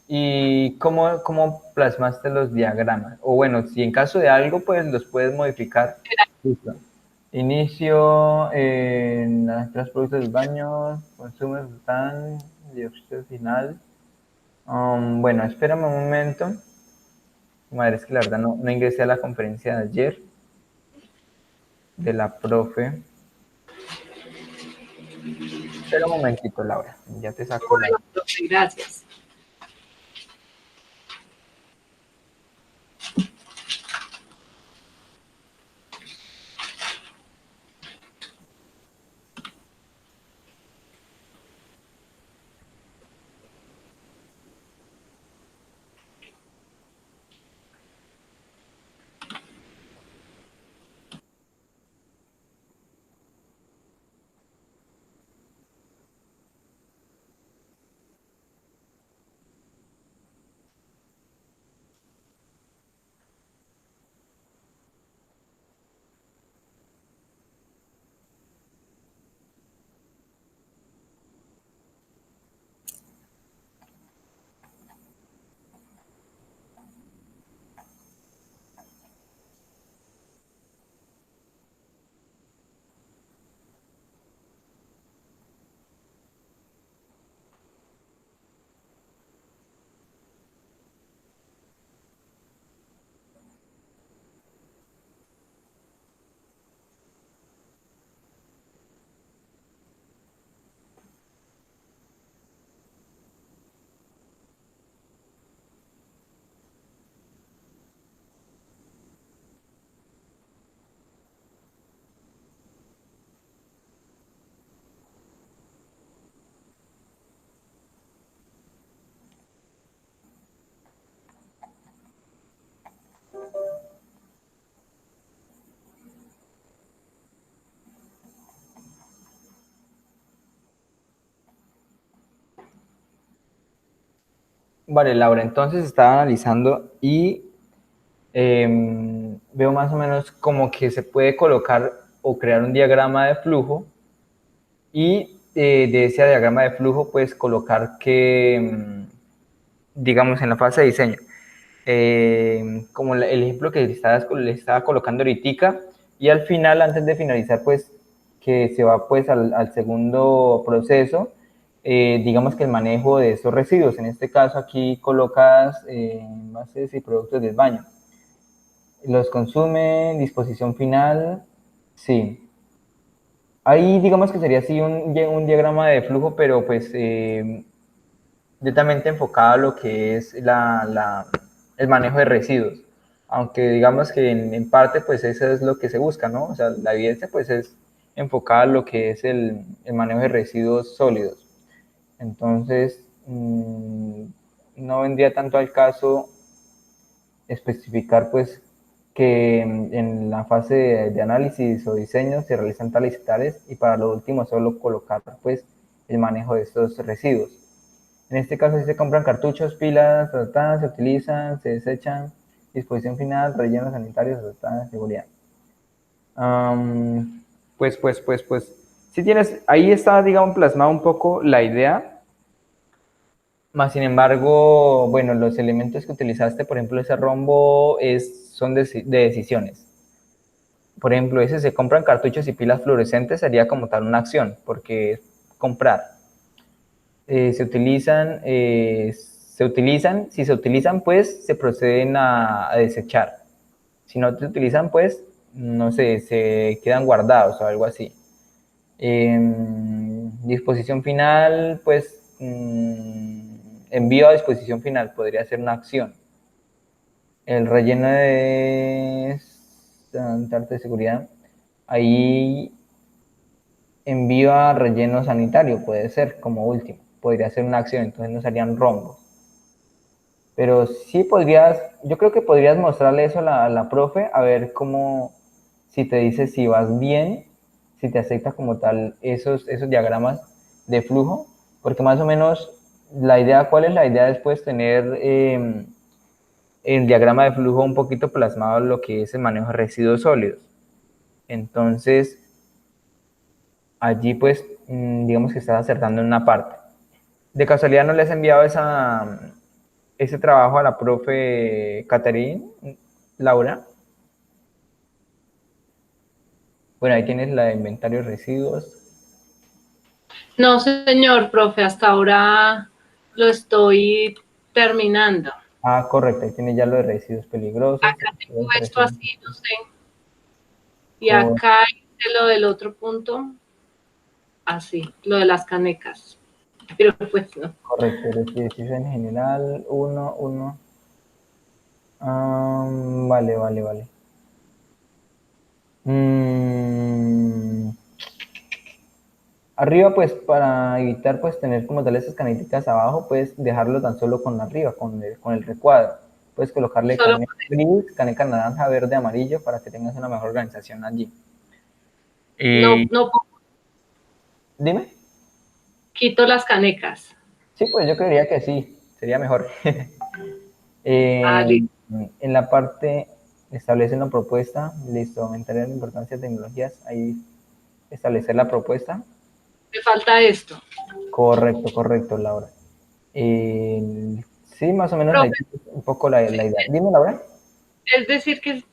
[SPEAKER 1] ¿Y cómo plasmaste los diagramas? O bueno, si en caso de algo, pues los puedes modificar. Listo. Inicio en las tres productos del baño, consumo resultante, dióxido final. Bueno, espérame un momento. Madre, es que la verdad no ingresé a la conferencia de ayer de la profe. Espera un momentito, Laura. Ya te saco la...
[SPEAKER 5] Bueno, profe, gracias.
[SPEAKER 1] Vale, Laura, entonces estaba analizando y veo más o menos como que se puede colocar o crear un diagrama de flujo y de ese diagrama de flujo pues colocar que, digamos, en la fase de diseño, como el ejemplo que le estaba colocando ahorita, y al final, antes de finalizar, pues que se va pues al segundo proceso, digamos que el manejo de esos residuos. En este caso aquí colocas envases y productos del baño. Los consume, disposición final, sí. Ahí digamos que sería así un diagrama de flujo, pero pues directamente enfocado a lo que es el manejo de residuos. Aunque digamos que en parte pues eso es lo que se busca, ¿no? O sea, la evidencia pues es enfocada a lo que es el manejo de residuos sólidos. Entonces, no vendría tanto al caso especificar pues que en la fase de análisis o diseño se realizan tales y tales, y para lo último solo colocar pues el manejo de estos residuos. En este caso, si se compran cartuchos, pilas, se utilizan, se desechan, disposición final, rellenos sanitarios, seguridad. Pues, si tienes, ahí está, digamos, plasmada un poco la idea, más sin embargo, bueno, los elementos que utilizaste, por ejemplo, ese rombo son de decisiones. Por ejemplo, ese se compran cartuchos y pilas fluorescentes sería como tal una acción, porque es comprar. Se utilizan, si se utilizan, pues se proceden a desechar. Si no se utilizan, pues, no sé, se quedan guardados o algo así. Disposición final, pues, envío a disposición final, podría ser una acción. El relleno de estandarte de seguridad, ahí envío a relleno sanitario, puede ser como último, podría ser una acción, entonces no serían rombos. Pero sí podrías, yo creo que podrías mostrarle eso a la profe, a ver cómo, si te dice si vas bien, si te acepta como tal esos diagramas de flujo, porque más o menos la idea, ¿cuál es la idea después? Tener el diagrama de flujo un poquito plasmado lo que es el manejo de residuos sólidos. Entonces, allí pues, digamos que estás acertando en una parte. ¿De casualidad no le has enviado ese trabajo a la profe Catherine, Laura? Bueno, ahí tienes la de inventario de residuos.
[SPEAKER 5] No, señor, profe, hasta ahora lo estoy terminando.
[SPEAKER 1] Ah, correcto, ahí tienes ya lo de residuos peligrosos.
[SPEAKER 5] Acá tengo esto así, no sé. Y acá hice lo del otro punto, así, lo de las canecas. Pero pues no.
[SPEAKER 1] Correcto, residuos en general, uno. Vale, vale, vale. Arriba, pues, para evitar, pues, tener como tal esas caneticas abajo, puedes dejarlo tan solo con arriba, con el recuadro. Puedes colocarle
[SPEAKER 5] Solo
[SPEAKER 1] caneca gris, caneca naranja, verde, amarillo, para que tengas una mejor organización allí.
[SPEAKER 5] no, no
[SPEAKER 1] Dime.
[SPEAKER 5] quito las canecas.
[SPEAKER 1] Sí, pues yo creería que sí, sería mejor.
[SPEAKER 5] Ah,
[SPEAKER 1] Eh,
[SPEAKER 5] listo.
[SPEAKER 1] en la parte, establece una propuesta, listo, aumentar la importancia de tecnologías, ahí establecer la propuesta.
[SPEAKER 5] Me falta esto.
[SPEAKER 1] Correcto, correcto, Laura. Eh, sí, más o menos ahí
[SPEAKER 5] Profe,
[SPEAKER 1] un poco la idea. Dime, Laura.
[SPEAKER 5] es decir, que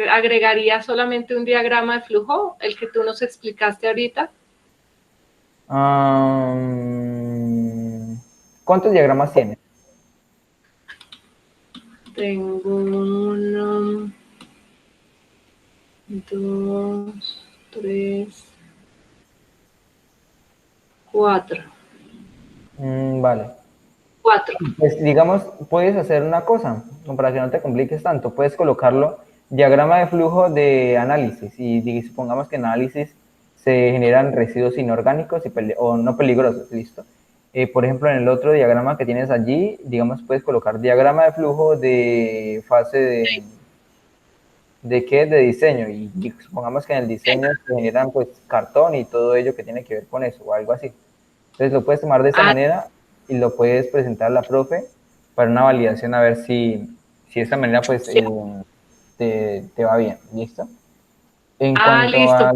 [SPEAKER 5] agregaría solamente un diagrama de flujo, el que tú nos explicaste ahorita.
[SPEAKER 1] ¿Cuántos diagramas tienes?
[SPEAKER 5] Tengo uno, dos, tres, cuatro.
[SPEAKER 1] Vale.
[SPEAKER 5] Cuatro.
[SPEAKER 1] Pues digamos, puedes hacer una cosa, para que no te compliques tanto, puedes colocarlo diagrama de flujo de análisis y supongamos que en análisis se generan residuos inorgánicos o no peligrosos, listo. Por ejemplo, en el otro diagrama que tienes allí, digamos, puedes colocar diagrama de flujo de fase ¿de qué? De diseño y supongamos que en el diseño se generan pues cartón y todo ello que tiene que ver con eso o algo así. Entonces lo puedes tomar de esa
[SPEAKER 5] Ah,
[SPEAKER 1] manera y lo puedes presentar a la profe para una validación a ver si de esta manera pues
[SPEAKER 5] sí.
[SPEAKER 1] te va bien, ¿listo? En cuanto
[SPEAKER 5] Listo.
[SPEAKER 1] a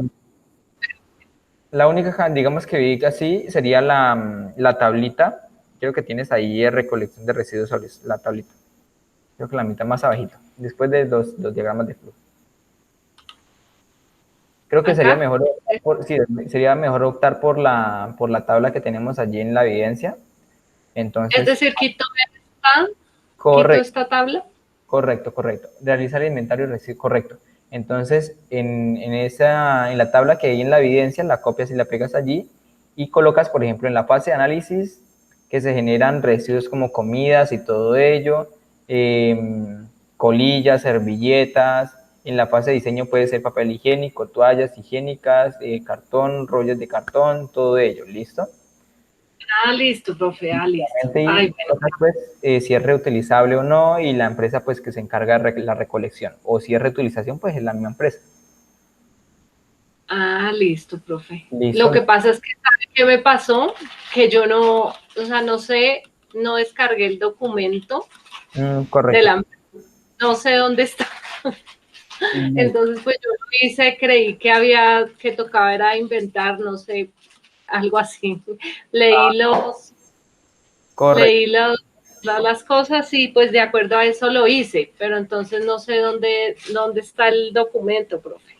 [SPEAKER 1] la única, digamos que vi así sería la tablita, creo que tienes ahí recolección de residuos sólidos, la tablita, creo que la mitad más abajito, después de los diagramas de flujo. Creo que sería
[SPEAKER 5] Acá.
[SPEAKER 1] mejor, sí, sería mejor optar por la tabla que tenemos allí en la evidencia.
[SPEAKER 5] Es
[SPEAKER 1] Entonces,
[SPEAKER 5] decir, quito
[SPEAKER 1] correcto,
[SPEAKER 5] esta tabla.
[SPEAKER 1] correcto, correcto. Realizar el inventario correcto. Entonces, en la tabla que hay en la evidencia, la copias y la pegas allí y colocas, por ejemplo, en la fase de análisis que se generan residuos como comidas y todo ello, colillas, servilletas. En la fase de diseño puede ser papel higiénico, toallas higiénicas, cartón, rollos de cartón, todo ello, ¿listo?
[SPEAKER 5] Listo, profe. Listo.
[SPEAKER 1] Y
[SPEAKER 5] Bueno.
[SPEAKER 1] pues, si es reutilizable o no, y la empresa pues que se encarga de la recolección, o si es reutilización, pues es la misma empresa.
[SPEAKER 5] Listo, profe. Lo
[SPEAKER 1] Listo.
[SPEAKER 5] que pasa es que, ¿sabe qué me pasó? Que yo no, o sea, no sé, no descargué el documento de
[SPEAKER 1] Correcto.
[SPEAKER 5] la, no sé dónde está. Entonces, pues yo lo hice, creí que tocaba era inventar, no sé, algo así. Leí los,
[SPEAKER 1] Correcto.
[SPEAKER 5] leí las cosas y pues de acuerdo a eso lo hice, pero entonces no sé dónde está el documento, profe.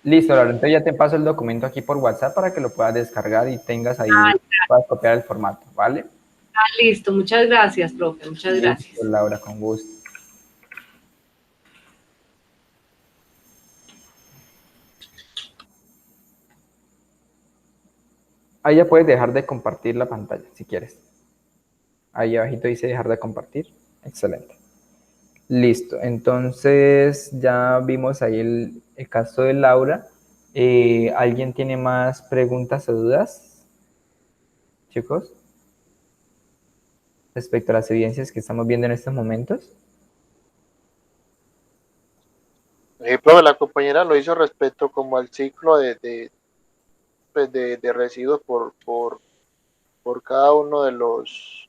[SPEAKER 1] Listo, Laura. Entonces ya te paso el documento aquí por WhatsApp para que lo puedas descargar y tengas ahí, para copiar el formato, ¿vale?
[SPEAKER 5] Listo, muchas gracias, profe, muchas
[SPEAKER 1] Listo,
[SPEAKER 5] gracias.
[SPEAKER 1] Laura, con gusto. Ahí ya puedes dejar de compartir la pantalla, si quieres. Ahí abajito dice dejar de compartir. Excelente. Listo. Entonces, ya vimos ahí el caso de Laura. ¿Alguien tiene más preguntas o dudas, chicos? Respecto a las evidencias que estamos viendo en estos momentos.
[SPEAKER 4] Profe, la compañera lo hizo respecto como al ciclo pues, de residuos por cada uno de los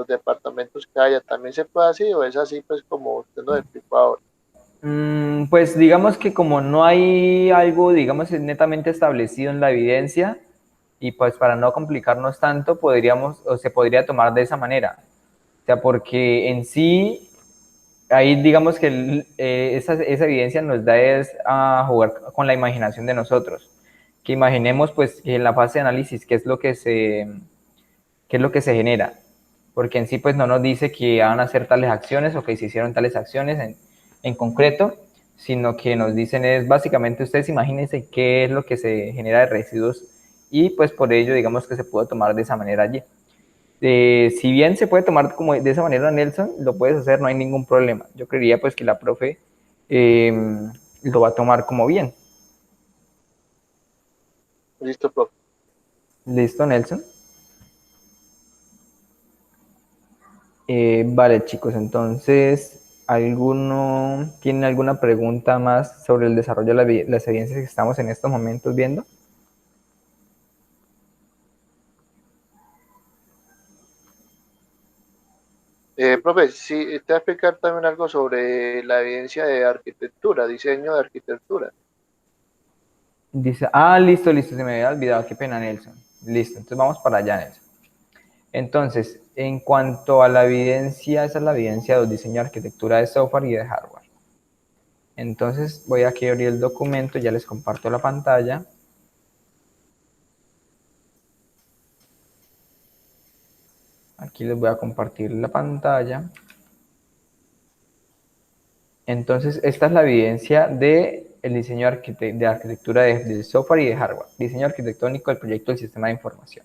[SPEAKER 4] departamentos que haya. ¿También se puede así o es así pues como usted nos explicó ahora?
[SPEAKER 1] Pues digamos que como no hay algo, digamos, netamente establecido en la evidencia, y pues para no complicarnos tanto, podríamos, o se podría tomar de esa manera. O sea, porque en sí, ahí digamos que esa evidencia nos da es a jugar con la imaginación de nosotros. Que imaginemos pues en la fase de análisis qué es lo que se genera. Porque en sí pues no nos dice que van a hacer tales acciones o que se hicieron tales acciones en concreto, sino que nos dicen es básicamente ustedes imagínense qué es lo que se genera de residuos y pues por ello digamos que se puede tomar de esa manera allí. Si bien se puede tomar como de esa manera, Nelson, lo puedes hacer, no hay ningún problema. Yo creería pues que la profe lo va a tomar como bien.
[SPEAKER 4] Listo, profe.
[SPEAKER 1] ¿Listo, Nelson? Vale, chicos, entonces, ¿alguno tiene alguna pregunta más sobre el desarrollo de las evidencias que estamos en estos momentos viendo?
[SPEAKER 4] Profe, sí, te voy a explicar también algo sobre la evidencia de arquitectura, diseño de arquitectura.
[SPEAKER 1] Dice, listo, listo, se me había olvidado, qué pena, Nelson. Listo, entonces vamos para allá, Nelson. Entonces, en cuanto a la evidencia, esa es la evidencia de diseño de arquitectura de software y de hardware. Entonces, voy aquí a abrir el documento, ya les comparto la pantalla. Aquí les voy a compartir la pantalla. Entonces, esta es la evidencia del diseño de arquitectura de software y de hardware. Diseño arquitectónico del proyecto del sistema de información.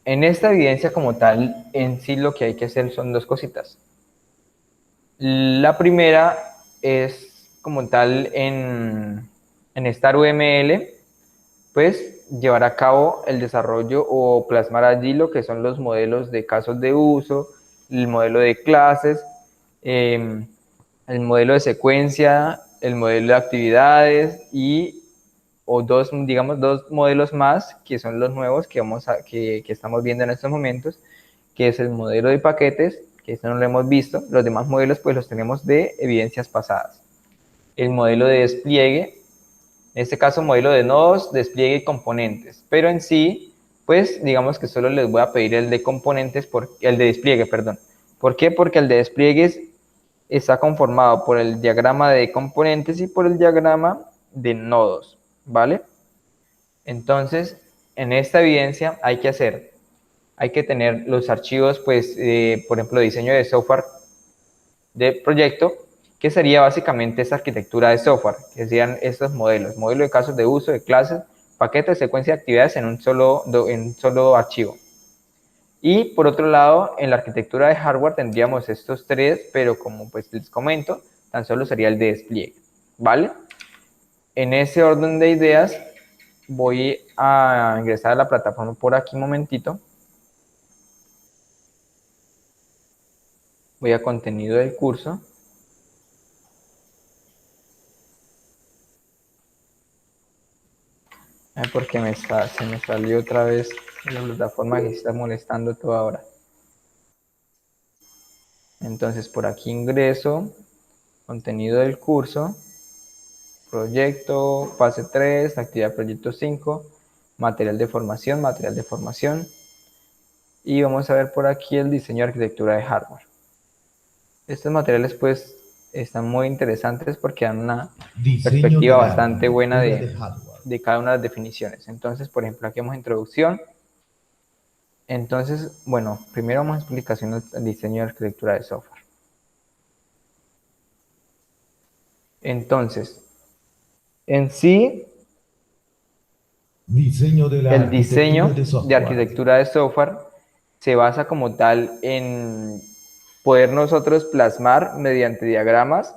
[SPEAKER 1] En esta evidencia como tal, en sí lo que hay que hacer son dos cositas. La primera es como tal en Star UML, pues llevar a cabo el desarrollo o plasmar allí lo que son los modelos de casos de uso, el modelo de clases, el modelo de secuencia, el modelo de actividades y o dos, digamos, dos modelos más que son los nuevos que estamos viendo en estos momentos, que es el modelo de paquetes, que esto no lo hemos visto, los demás modelos pues los tenemos de evidencias pasadas. El modelo de despliegue, en este caso modelo de nodos, despliegue y componentes, pero en sí, pues digamos que solo les voy a pedir el de componentes, el de despliegue, perdón. ¿Por qué? Porque el de despliegue está conformado por el diagrama de componentes y por el diagrama de nodos, ¿vale? Entonces, en esta evidencia hay que tener los archivos, pues, por ejemplo, diseño de software de proyecto, que sería básicamente esta arquitectura de software, que serían estos modelos, modelo de casos de uso, de clases, paquete de secuencia de actividades en un solo archivo. Y por otro lado, en la arquitectura de hardware tendríamos estos tres, pero como pues les comento, tan solo sería el de despliegue, ¿vale? En ese orden de ideas, voy a ingresar a la plataforma por aquí un momentito. Voy a contenido del curso. Porque se me salió otra vez la plataforma que está molestando toda hora. Entonces por aquí ingreso, contenido del curso, proyecto, fase 3, actividad proyecto 5, material de formación. Y vamos a ver por aquí el diseño de arquitectura de hardware. Estos materiales pues están muy interesantes porque dan una perspectiva bastante buena de cada una de las definiciones. Entonces, por ejemplo, aquí vamos a introducción. Entonces, bueno, primero vamos a explicación del diseño de arquitectura de software. Entonces, en sí,
[SPEAKER 6] Diseño de la
[SPEAKER 1] El diseño
[SPEAKER 6] arquitectura de
[SPEAKER 1] de
[SPEAKER 6] software.
[SPEAKER 1] arquitectura de software se basa como tal en poder nosotros plasmar mediante diagramas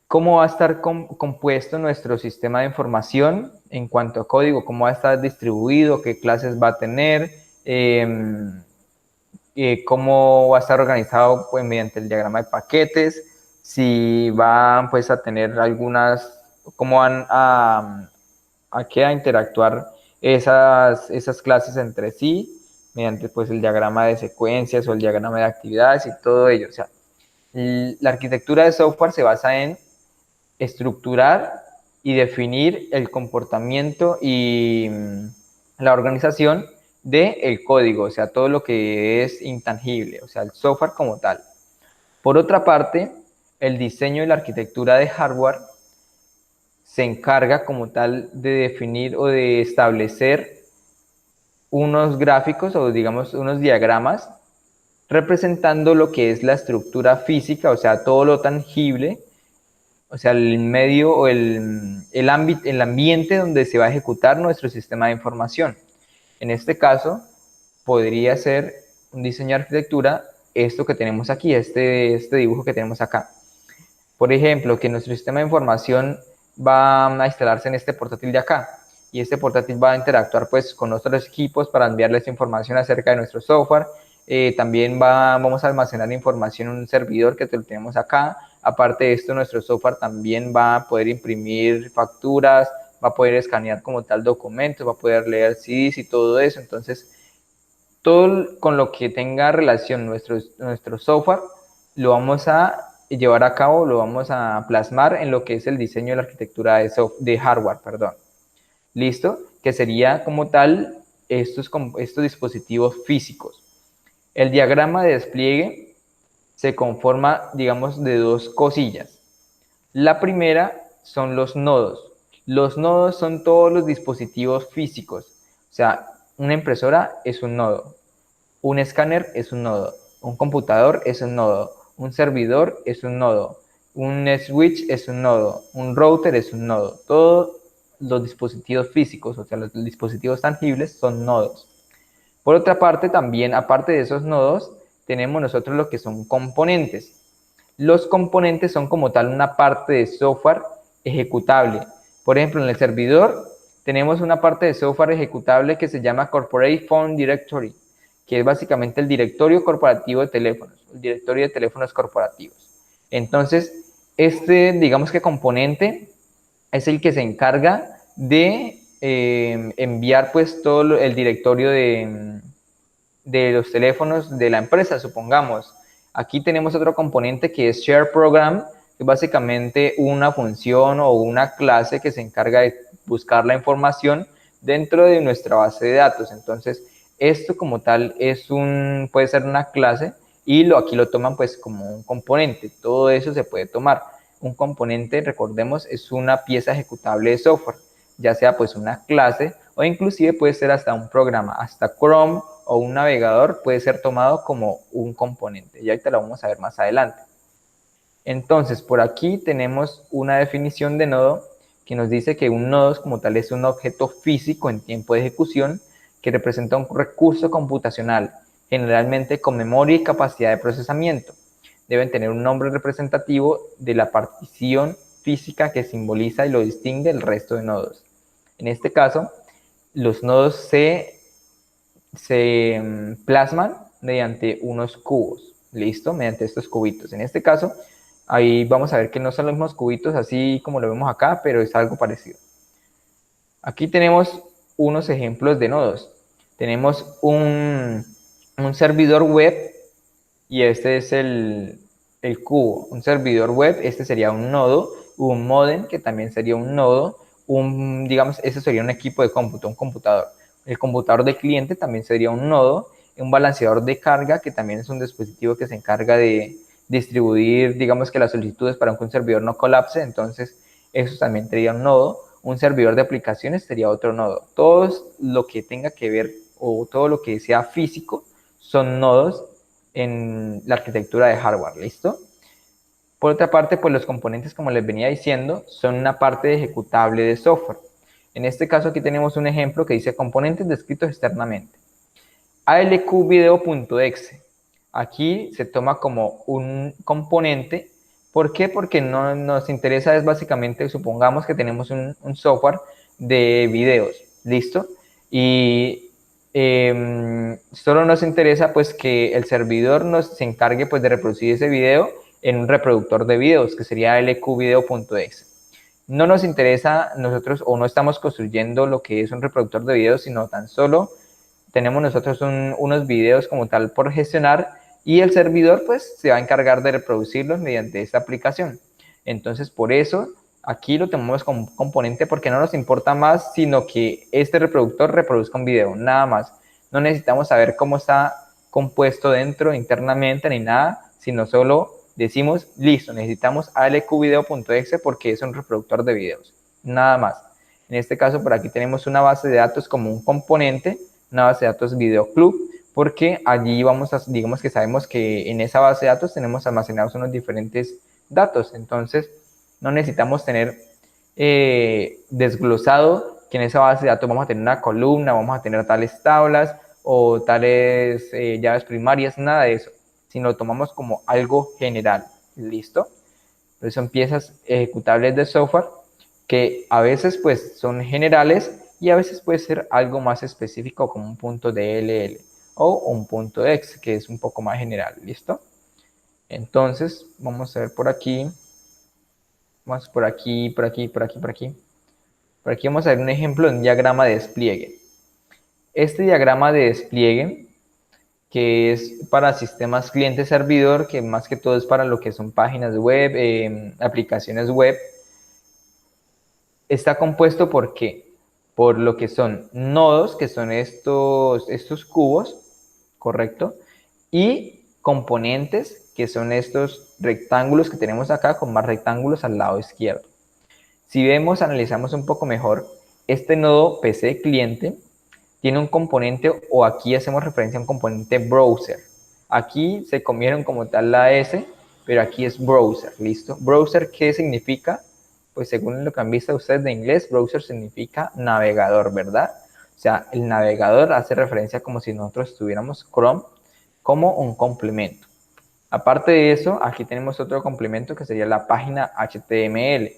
[SPEAKER 1] cómo va a estar compuesto nuestro sistema de información en cuanto a código, cómo va a estar distribuido, qué clases va a tener, cómo va a estar organizado pues, mediante el diagrama de paquetes, si van pues, a tener algunas, cómo van a interactuar esas clases entre sí, mediante pues, el diagrama de secuencias o el diagrama de actividades y todo ello. O sea, la arquitectura de software se basa en estructurar y definir el comportamiento y la organización del código, o sea, todo lo que es intangible, o sea, el software como tal. Por otra parte, el diseño y la arquitectura de hardware se encarga como tal de definir o de establecer unos gráficos o digamos unos diagramas representando lo que es la estructura física, o sea, todo lo tangible, o sea, el medio o el ambiente donde se va a ejecutar nuestro sistema de información. En este caso, podría ser un diseño de arquitectura, esto que tenemos aquí, este dibujo que tenemos acá. Por ejemplo, que nuestro sistema de información va a instalarse en este portátil de acá, y este portátil va a interactuar pues con otros equipos para enviarles información acerca de nuestro software. También vamos a almacenar información en un servidor que lo tenemos acá. Aparte de esto, nuestro software también va a poder imprimir facturas, va a poder escanear como tal documentos, va a poder leer CDs y todo eso. Entonces, todo con lo que tenga relación nuestro software, lo vamos a llevar a cabo, lo vamos a plasmar en lo que es el diseño de la arquitectura de hardware, perdón. ¿Listo? Que sería como tal estos dispositivos físicos. El diagrama de despliegue se conforma, digamos, de dos cosillas. La primera son los nodos. Los nodos son todos los dispositivos físicos. O sea, una impresora es un nodo, un escáner es un nodo, un computador es un nodo, un servidor es un nodo, un switch es un nodo, un router es un nodo. Todos los dispositivos físicos, o sea, los dispositivos tangibles son nodos. Por otra parte, también, aparte de esos nodos, tenemos nosotros lo que son componentes. Los componentes son como tal una parte de software ejecutable. Por ejemplo, en el servidor tenemos una parte de software ejecutable que se llama Corporate Phone Directory, que es básicamente el directorio corporativo de teléfonos, el directorio de teléfonos corporativos. Entonces, digamos que componente es el que se encarga de enviar pues todo el directorio de los teléfonos de la empresa, supongamos. Aquí tenemos otro componente que es Share Program, que es básicamente una función o una clase que se encarga de buscar la información dentro de nuestra base de datos. Entonces, esto como tal puede ser una clase y aquí lo toman pues como un componente. Todo eso se puede tomar. Un componente, recordemos, es una pieza ejecutable de software, ya sea pues una clase o inclusive puede ser hasta un programa, hasta Chrome o un navegador puede ser tomado como un componente. Y ahorita lo vamos a ver más adelante. Entonces, por aquí tenemos una definición de nodo que nos dice que un nodo como tal es un objeto físico en tiempo de ejecución que representa un recurso computacional, generalmente con memoria y capacidad de procesamiento. Deben tener un nombre representativo de la partición física que simboliza y lo distingue del resto de nodos. En este caso, los nodos se plasman mediante unos cubos, ¿listo? Mediante estos cubitos. En este caso, ahí vamos a ver que no son los mismos cubitos así como lo vemos acá, pero es algo parecido. Aquí tenemos unos ejemplos de nodos. Tenemos un servidor web y este es el cubo. Un servidor web, este sería un nodo, un módem que también sería un nodo, digamos, ese sería un equipo de cómputo, un computador. El computador de cliente también sería un nodo, un balanceador de carga que también es un dispositivo que se encarga de distribuir, digamos que las solicitudes para que un servidor no colapse, entonces eso también sería un nodo. Un servidor de aplicaciones sería otro nodo. Todo lo que tenga que ver o todo lo que sea físico son nodos en la arquitectura de hardware, ¿listo? Por otra parte, pues los componentes, como les venía diciendo, son una parte ejecutable de software. En este caso aquí tenemos un ejemplo que dice componentes descritos externamente. alqvideo.exe. Aquí se toma como un componente. ¿Por qué? Porque no nos interesa es básicamente, supongamos que tenemos un software de videos, ¿listo? Y solo nos interesa pues que el servidor se encargue pues de reproducir ese video en un reproductor de videos, que sería lqvideo.exe. No nos interesa nosotros, o no estamos construyendo lo que es un reproductor de videos, sino tan solo tenemos nosotros unos videos como tal por gestionar, y el servidor pues se va a encargar de reproducirlos mediante esta aplicación. Entonces por eso aquí lo tenemos como un componente, porque no nos importa más sino que este reproductor reproduzca un video, nada más. No necesitamos saber cómo está compuesto dentro internamente ni nada, sino solo decimos, listo, necesitamos alqvideo.exe porque es un reproductor de videos, nada más. En este caso por aquí tenemos una base de datos como un componente, una base de datos videoclub, porque allí vamos a, digamos que sabemos que en esa base de datos tenemos almacenados unos diferentes datos, entonces no necesitamos tener desglosado que en esa base de datos vamos a tener una columna, vamos a tener tales tablas o tales llaves primarias, nada de eso, sino lo tomamos como algo general, ¿listo? Entonces son piezas ejecutables de software que a veces pues son generales y a veces puede ser algo más específico como un punto DLL o un punto .exe, que es un poco más general, ¿listo? Entonces vamos a ver por aquí, vamos por aquí, por aquí, por aquí, por aquí. Por aquí vamos a ver un ejemplo de un diagrama de despliegue. Este diagrama de despliegue, que es para sistemas cliente-servidor, que más que todo es para lo que son páginas web, aplicaciones web, está compuesto ¿por qué? Por lo que son nodos, que son estos cubos, ¿correcto? Y componentes, que son estos rectángulos que tenemos acá, con más rectángulos al lado izquierdo. Si vemos, analizamos un poco mejor, este nodo PC cliente tiene un componente, o aquí hacemos referencia a un componente browser. Aquí se comieron como tal la S, pero aquí es browser, ¿listo? Browser, ¿qué significa? Pues según lo que han visto ustedes de inglés, browser significa navegador, ¿verdad? O sea, el navegador hace referencia como si nosotros tuviéramos Chrome como un complemento. Aparte de eso, aquí tenemos otro complemento que sería la página HTML.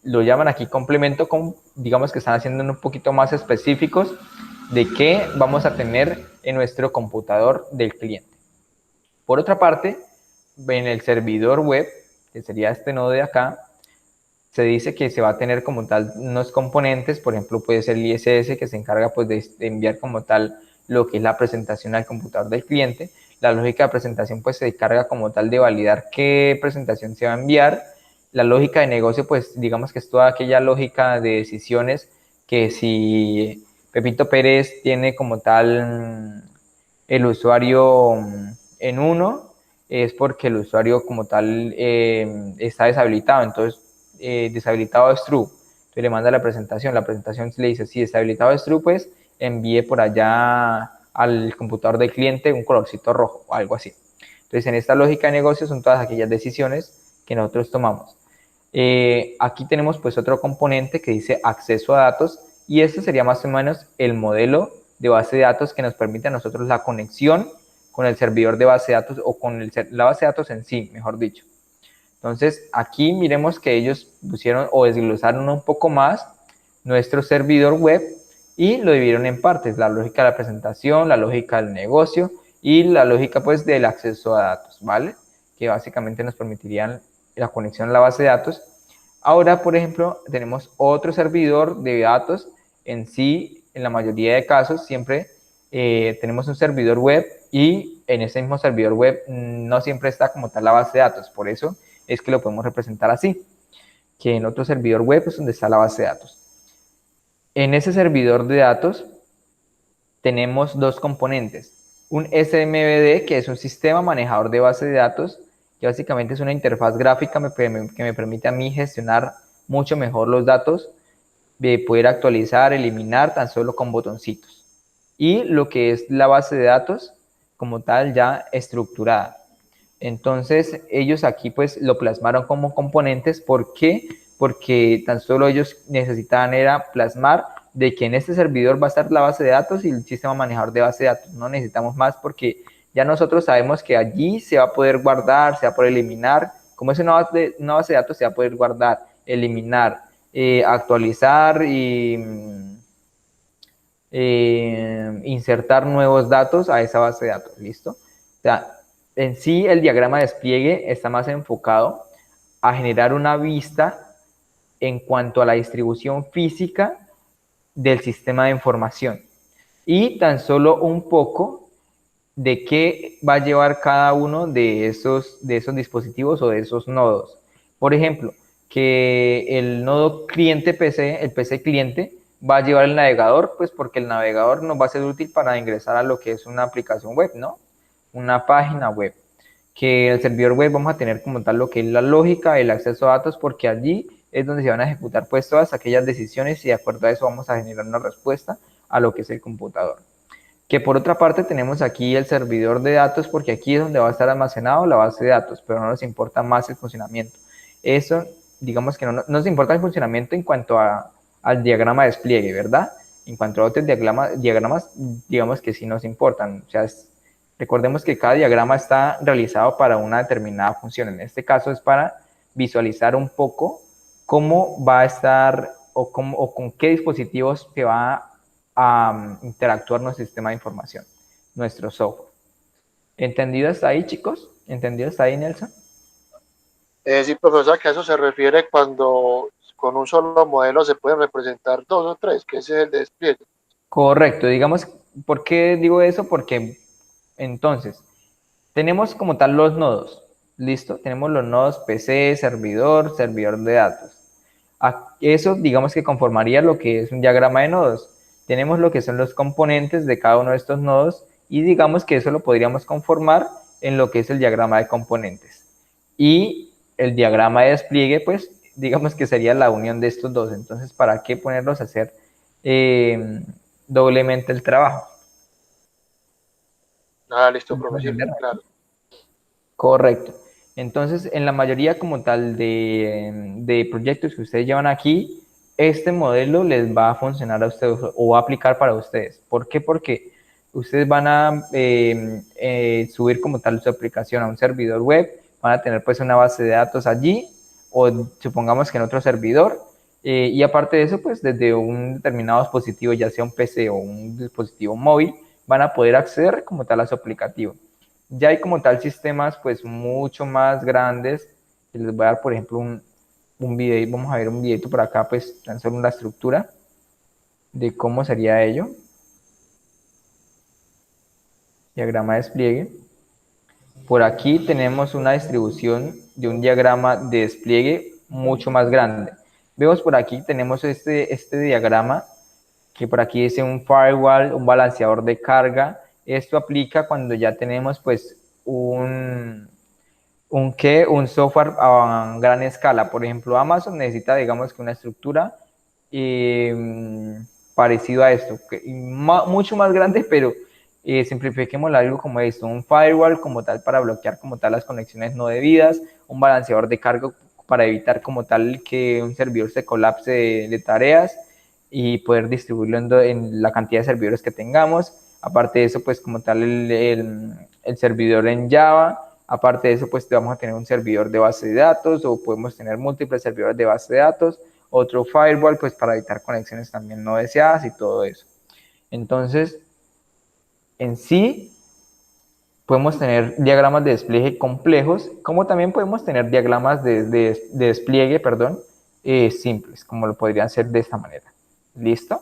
[SPEAKER 1] Lo llaman aquí complemento, digamos que están haciendo un poquito más específicos de qué vamos a tener en nuestro computador del cliente. Por otra parte, en el servidor web, que sería este nodo de acá, se dice que se va a tener como tal unos componentes, por ejemplo, puede ser el ISS, que se encarga pues de enviar como tal lo que es la presentación al computador del cliente. La lógica de presentación pues se encarga como tal de validar qué presentación se va a enviar. La lógica de negocio pues digamos que es toda aquella lógica de decisiones que si Pepito Pérez tiene como tal el usuario en uno, es porque el usuario como tal está deshabilitado, entonces deshabilitado es true, entonces le manda la presentación le dice si deshabilitado es true, pues envíe por allá al computador del cliente un colorcito rojo o algo así. Entonces en esta lógica de negocio son todas aquellas decisiones que nosotros tomamos. Aquí tenemos pues otro componente que dice acceso a datos, y este sería más o menos el modelo de base de datos que nos permite a nosotros la conexión con el servidor de base de datos, o con la base de datos en sí, mejor dicho. Entonces aquí miremos que ellos pusieron o desglosaron un poco más nuestro servidor web y lo dividieron en partes: la lógica de la presentación, la lógica del negocio y la lógica pues del acceso a datos, ¿vale? Que básicamente nos permitirían la conexión a la base de datos. Ahora, por ejemplo, tenemos otro servidor de datos. En sí, en la mayoría de casos, siempre tenemos un servidor web, y en ese mismo servidor web no siempre está como tal la base de datos. Por eso es que lo podemos representar así, que en otro servidor web es donde está la base de datos. En ese servidor de datos tenemos dos componentes: un SMBD, que es un sistema manejador de base de datos, que básicamente es una interfaz gráfica que me permite a mí gestionar mucho mejor los datos, de poder actualizar, eliminar tan solo con botoncitos. Y lo que es la base de datos como tal ya estructurada. Entonces ellos aquí pues lo plasmaron como componentes. ¿Por qué? porque tan solo ellos necesitaban era plasmar de que en este servidor va a estar la base de datos y el sistema manejador de base de datos. No necesitamos más porque ya nosotros sabemos que allí se va a poder guardar, se va a poder eliminar. Como es una base de datos, se va a poder guardar, eliminar, actualizar y insertar nuevos datos a esa base de datos. ¿Listo? O sea, en sí el diagrama de despliegue está más enfocado a generar una vista en cuanto a la distribución física del sistema de información y tan solo un poco de qué va a llevar cada uno de esos dispositivos o de esos nodos. Por ejemplo, que el nodo cliente PC, el PC cliente, va a llevar el navegador, pues porque el navegador nos va a ser útil para ingresar a lo que es una aplicación web, ¿no? Una página web. Que el servidor web vamos a tener como tal lo que es la lógica, el acceso a datos, porque allí es donde se van a ejecutar pues todas aquellas decisiones y de acuerdo a eso vamos a generar una respuesta a lo que es el computador. Que por otra parte tenemos aquí el servidor de datos, porque aquí es donde va a estar almacenado la base de datos, pero no nos importa más el funcionamiento. Eso, digamos que no nos importa el funcionamiento en cuanto al diagrama de despliegue, ¿verdad? En cuanto a otros diagramas, digamos que sí nos importan. O sea, recordemos que cada diagrama está realizado para una determinada función. En este caso es para visualizar un poco cómo va a estar o con qué dispositivos se va a interactuar nuestro sistema de información, nuestro software. ¿Entendido hasta ahí, chicos? ¿Entendido hasta ahí, Nelson?
[SPEAKER 4] Sí, profesor, que a eso se refiere cuando con un solo modelo se pueden representar 2 o 3, que ese es el despliegue.
[SPEAKER 1] Correcto, digamos, ¿por qué digo eso? Porque entonces, tenemos como tal los nodos, ¿listo? Tenemos los nodos PC, servidor, servidor de datos. Eso, digamos que conformaría lo que es un diagrama de nodos. Tenemos lo que son los componentes de cada uno de estos nodos y digamos que eso lo podríamos conformar en lo que es el diagrama de componentes. Y el diagrama de despliegue, pues, digamos que sería la unión de estos dos. Entonces, ¿para qué ponerlos a hacer doblemente el trabajo?
[SPEAKER 4] Ah, listo, profesor, claro.
[SPEAKER 1] Correcto. Entonces, en la mayoría como tal de proyectos que ustedes llevan aquí, este modelo les va a funcionar a ustedes o va a aplicar para ustedes. ¿Por qué? Porque ustedes van a subir como tal su aplicación a un servidor web, van a tener pues una base de datos allí o supongamos que en otro servidor y aparte de eso pues desde un determinado dispositivo, ya sea un PC o un dispositivo móvil, van a poder acceder como tal a su aplicativo. Ya hay como tal sistemas pues mucho más grandes. Les voy a dar por ejemplo un video, vamos a ver un videito por acá pues tan solo una estructura de cómo sería ello. Diagrama de despliegue. Por aquí tenemos una distribución de un diagrama de despliegue mucho más grande. Vemos por aquí tenemos este diagrama que por aquí dice un firewall, un balanceador de carga. Esto aplica cuando ya tenemos pues un software a gran escala. Por ejemplo, Amazon necesita, digamos que una estructura parecido a esto, mucho más grande, pero simplifiquemos algo como esto, un firewall como tal para bloquear como tal las conexiones no debidas, un balanceador de carga para evitar como tal que un servidor se colapse de tareas y poder distribuirlo en la cantidad de servidores que tengamos. Aparte de eso, pues como tal el servidor en Java. Aparte de eso, pues vamos a tener un servidor de base de datos o podemos tener múltiples servidores de base de datos, otro firewall, pues para evitar conexiones también no deseadas y todo eso. Entonces, en sí, podemos tener diagramas de despliegue complejos, como también podemos tener diagramas de despliegue, perdón, simples, como lo podrían ser de esta manera. ¿Listo?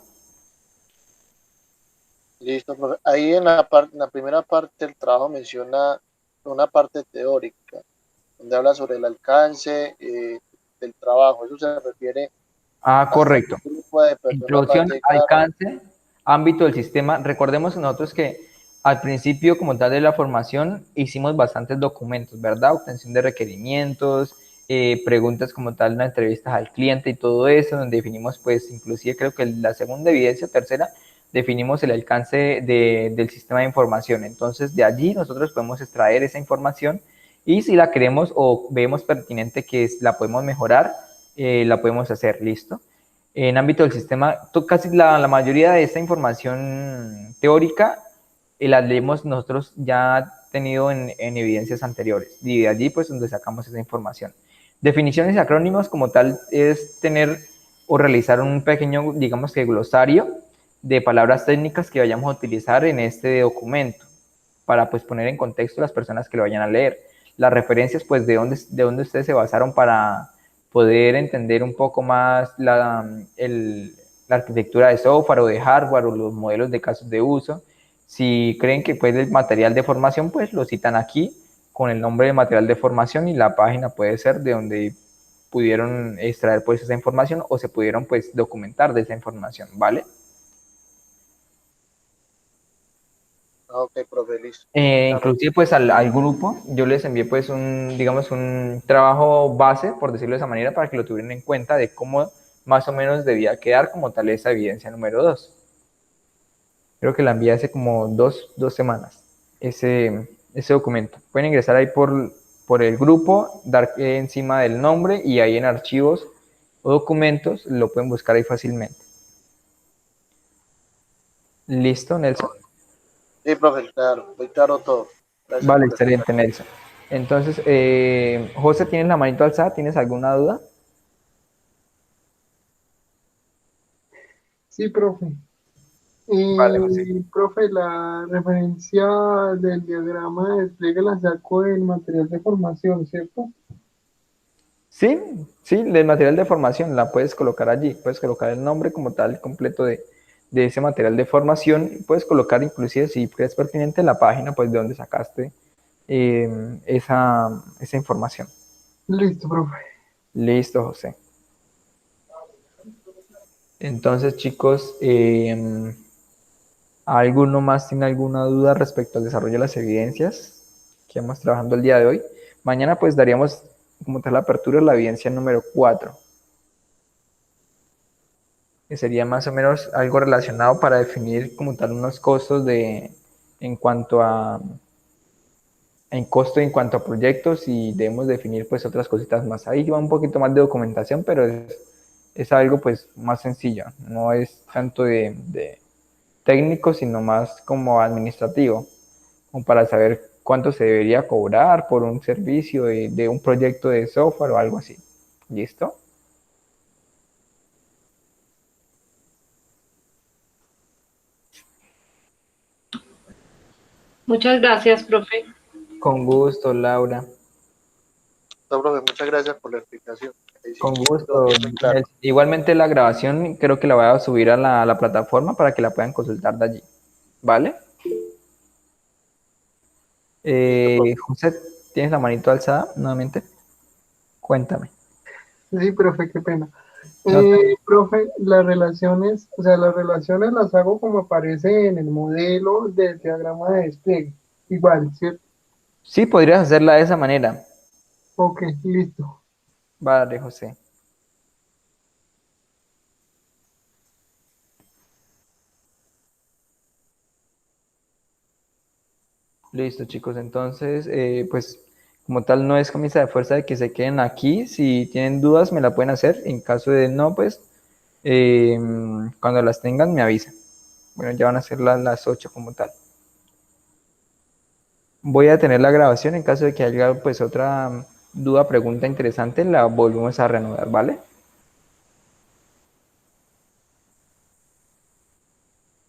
[SPEAKER 4] Listo, profe. Ahí en la primera parte del trabajo menciona una parte teórica, donde habla sobre el alcance del trabajo. Eso se refiere
[SPEAKER 1] correcto.
[SPEAKER 4] a qué grupo de personas
[SPEAKER 1] Introducción,
[SPEAKER 4] va a llegar.
[SPEAKER 1] alcance, ámbito del sistema. Recordemos nosotros que al principio, como tal de la formación, hicimos bastantes documentos, ¿verdad? Obtención de requerimientos, preguntas como tal, una entrevistas al cliente y todo eso, donde definimos, pues, inclusive creo que la segunda evidencia, tercera, definimos el alcance del sistema de información. Entonces, de allí nosotros podemos extraer esa información y si la queremos o vemos pertinente que la podemos mejorar, la podemos hacer, ¿listo? En ámbito del sistema, casi la mayoría de esta información teórica la leemos nosotros ya tenido en evidencias anteriores, y de allí pues donde sacamos esa información. Definiciones y acrónimos como tal es tener o realizar un pequeño, digamos que glosario de palabras técnicas que vayamos a utilizar en este documento para pues poner en contexto a las personas que lo vayan a leer. Las referencias pues de dónde ustedes se basaron para poder entender un poco más la arquitectura de software o de hardware o los modelos de casos de uso. Si creen que pues el material de formación, pues lo citan aquí con el nombre de material de formación y la página puede ser de donde pudieron extraer pues esa información o se pudieron pues documentar de esa información, ¿vale?
[SPEAKER 4] Ok, profe, listo.
[SPEAKER 1] Inclusive pues al grupo yo les envié pues digamos un trabajo base, por decirlo de esa manera, para que lo tuvieran en cuenta de cómo más o menos debía quedar como tal esa evidencia número 2. Creo que la envié hace como dos semanas, ese documento. Pueden ingresar ahí por el grupo, dar encima del nombre y ahí en archivos o documentos lo pueden buscar ahí fácilmente. ¿Listo, Nelson?
[SPEAKER 4] Sí, profe, claro, muy claro todo. Gracias
[SPEAKER 1] Vale,
[SPEAKER 4] por la
[SPEAKER 1] excelente,
[SPEAKER 4] explicación.
[SPEAKER 1] Nelson. Entonces, José, ¿tienes la manito alzada? ¿Tienes alguna duda?
[SPEAKER 2] Sí, profe.
[SPEAKER 1] Vale, José.
[SPEAKER 2] Profe, la referencia del diagrama de despliegue la saco del material de formación, ¿cierto?
[SPEAKER 1] Sí, sí, el material de formación la puedes colocar allí. Puedes colocar el nombre como tal completo de ese material de formación. Puedes colocar inclusive, si crees pertinente, la página pues de donde sacaste esa información.
[SPEAKER 2] Listo, profe.
[SPEAKER 1] Listo, José. Entonces, chicos, ¿alguno más tiene alguna duda respecto al desarrollo de las evidencias que hemos trabajando el día de hoy? Mañana pues daríamos como tal la apertura de la evidencia número 4, que sería más o menos algo relacionado para definir como tal unos costos en cuanto a en cuanto a proyectos, y debemos definir pues otras cositas más. Ahí va un poquito más de documentación, pero es algo pues más sencillo, no es tanto de técnico, sino más como administrativo, como para saber cuánto se debería cobrar por un servicio de un proyecto de software o algo así. ¿Listo?
[SPEAKER 5] Muchas gracias, profe.
[SPEAKER 1] Con gusto, Laura.
[SPEAKER 4] No, profe, muchas gracias por la explicación. Ahí sí,
[SPEAKER 1] Con
[SPEAKER 4] todo
[SPEAKER 1] gusto.
[SPEAKER 4] bien, muy claro.
[SPEAKER 1] Igualmente la grabación creo que la voy a subir a la plataforma para que la puedan consultar de allí. ¿Vale?
[SPEAKER 4] Listo, profe.
[SPEAKER 1] José, ¿tienes la manito alzada nuevamente? Cuéntame.
[SPEAKER 2] Sí, profe, qué pena.
[SPEAKER 1] No te-
[SPEAKER 2] Profe, las relaciones, o sea, las relaciones las hago como aparece en el modelo del diagrama de despliegue. Igual, ¿cierto?
[SPEAKER 1] Sí, podrías hacerla de esa manera.
[SPEAKER 2] Ok, listo.
[SPEAKER 1] Vale, José. Listo, chicos. Entonces, pues como tal no es camisa de fuerza de que se queden aquí. Si tienen dudas, me la pueden hacer. En caso de no, pues eh, cuando las tengan, me avisan. Bueno, ya van a ser las 8 como tal. Voy a tener la grabación en caso de que haya pues otra duda, pregunta interesante, la volvemos a reanudar, ¿vale?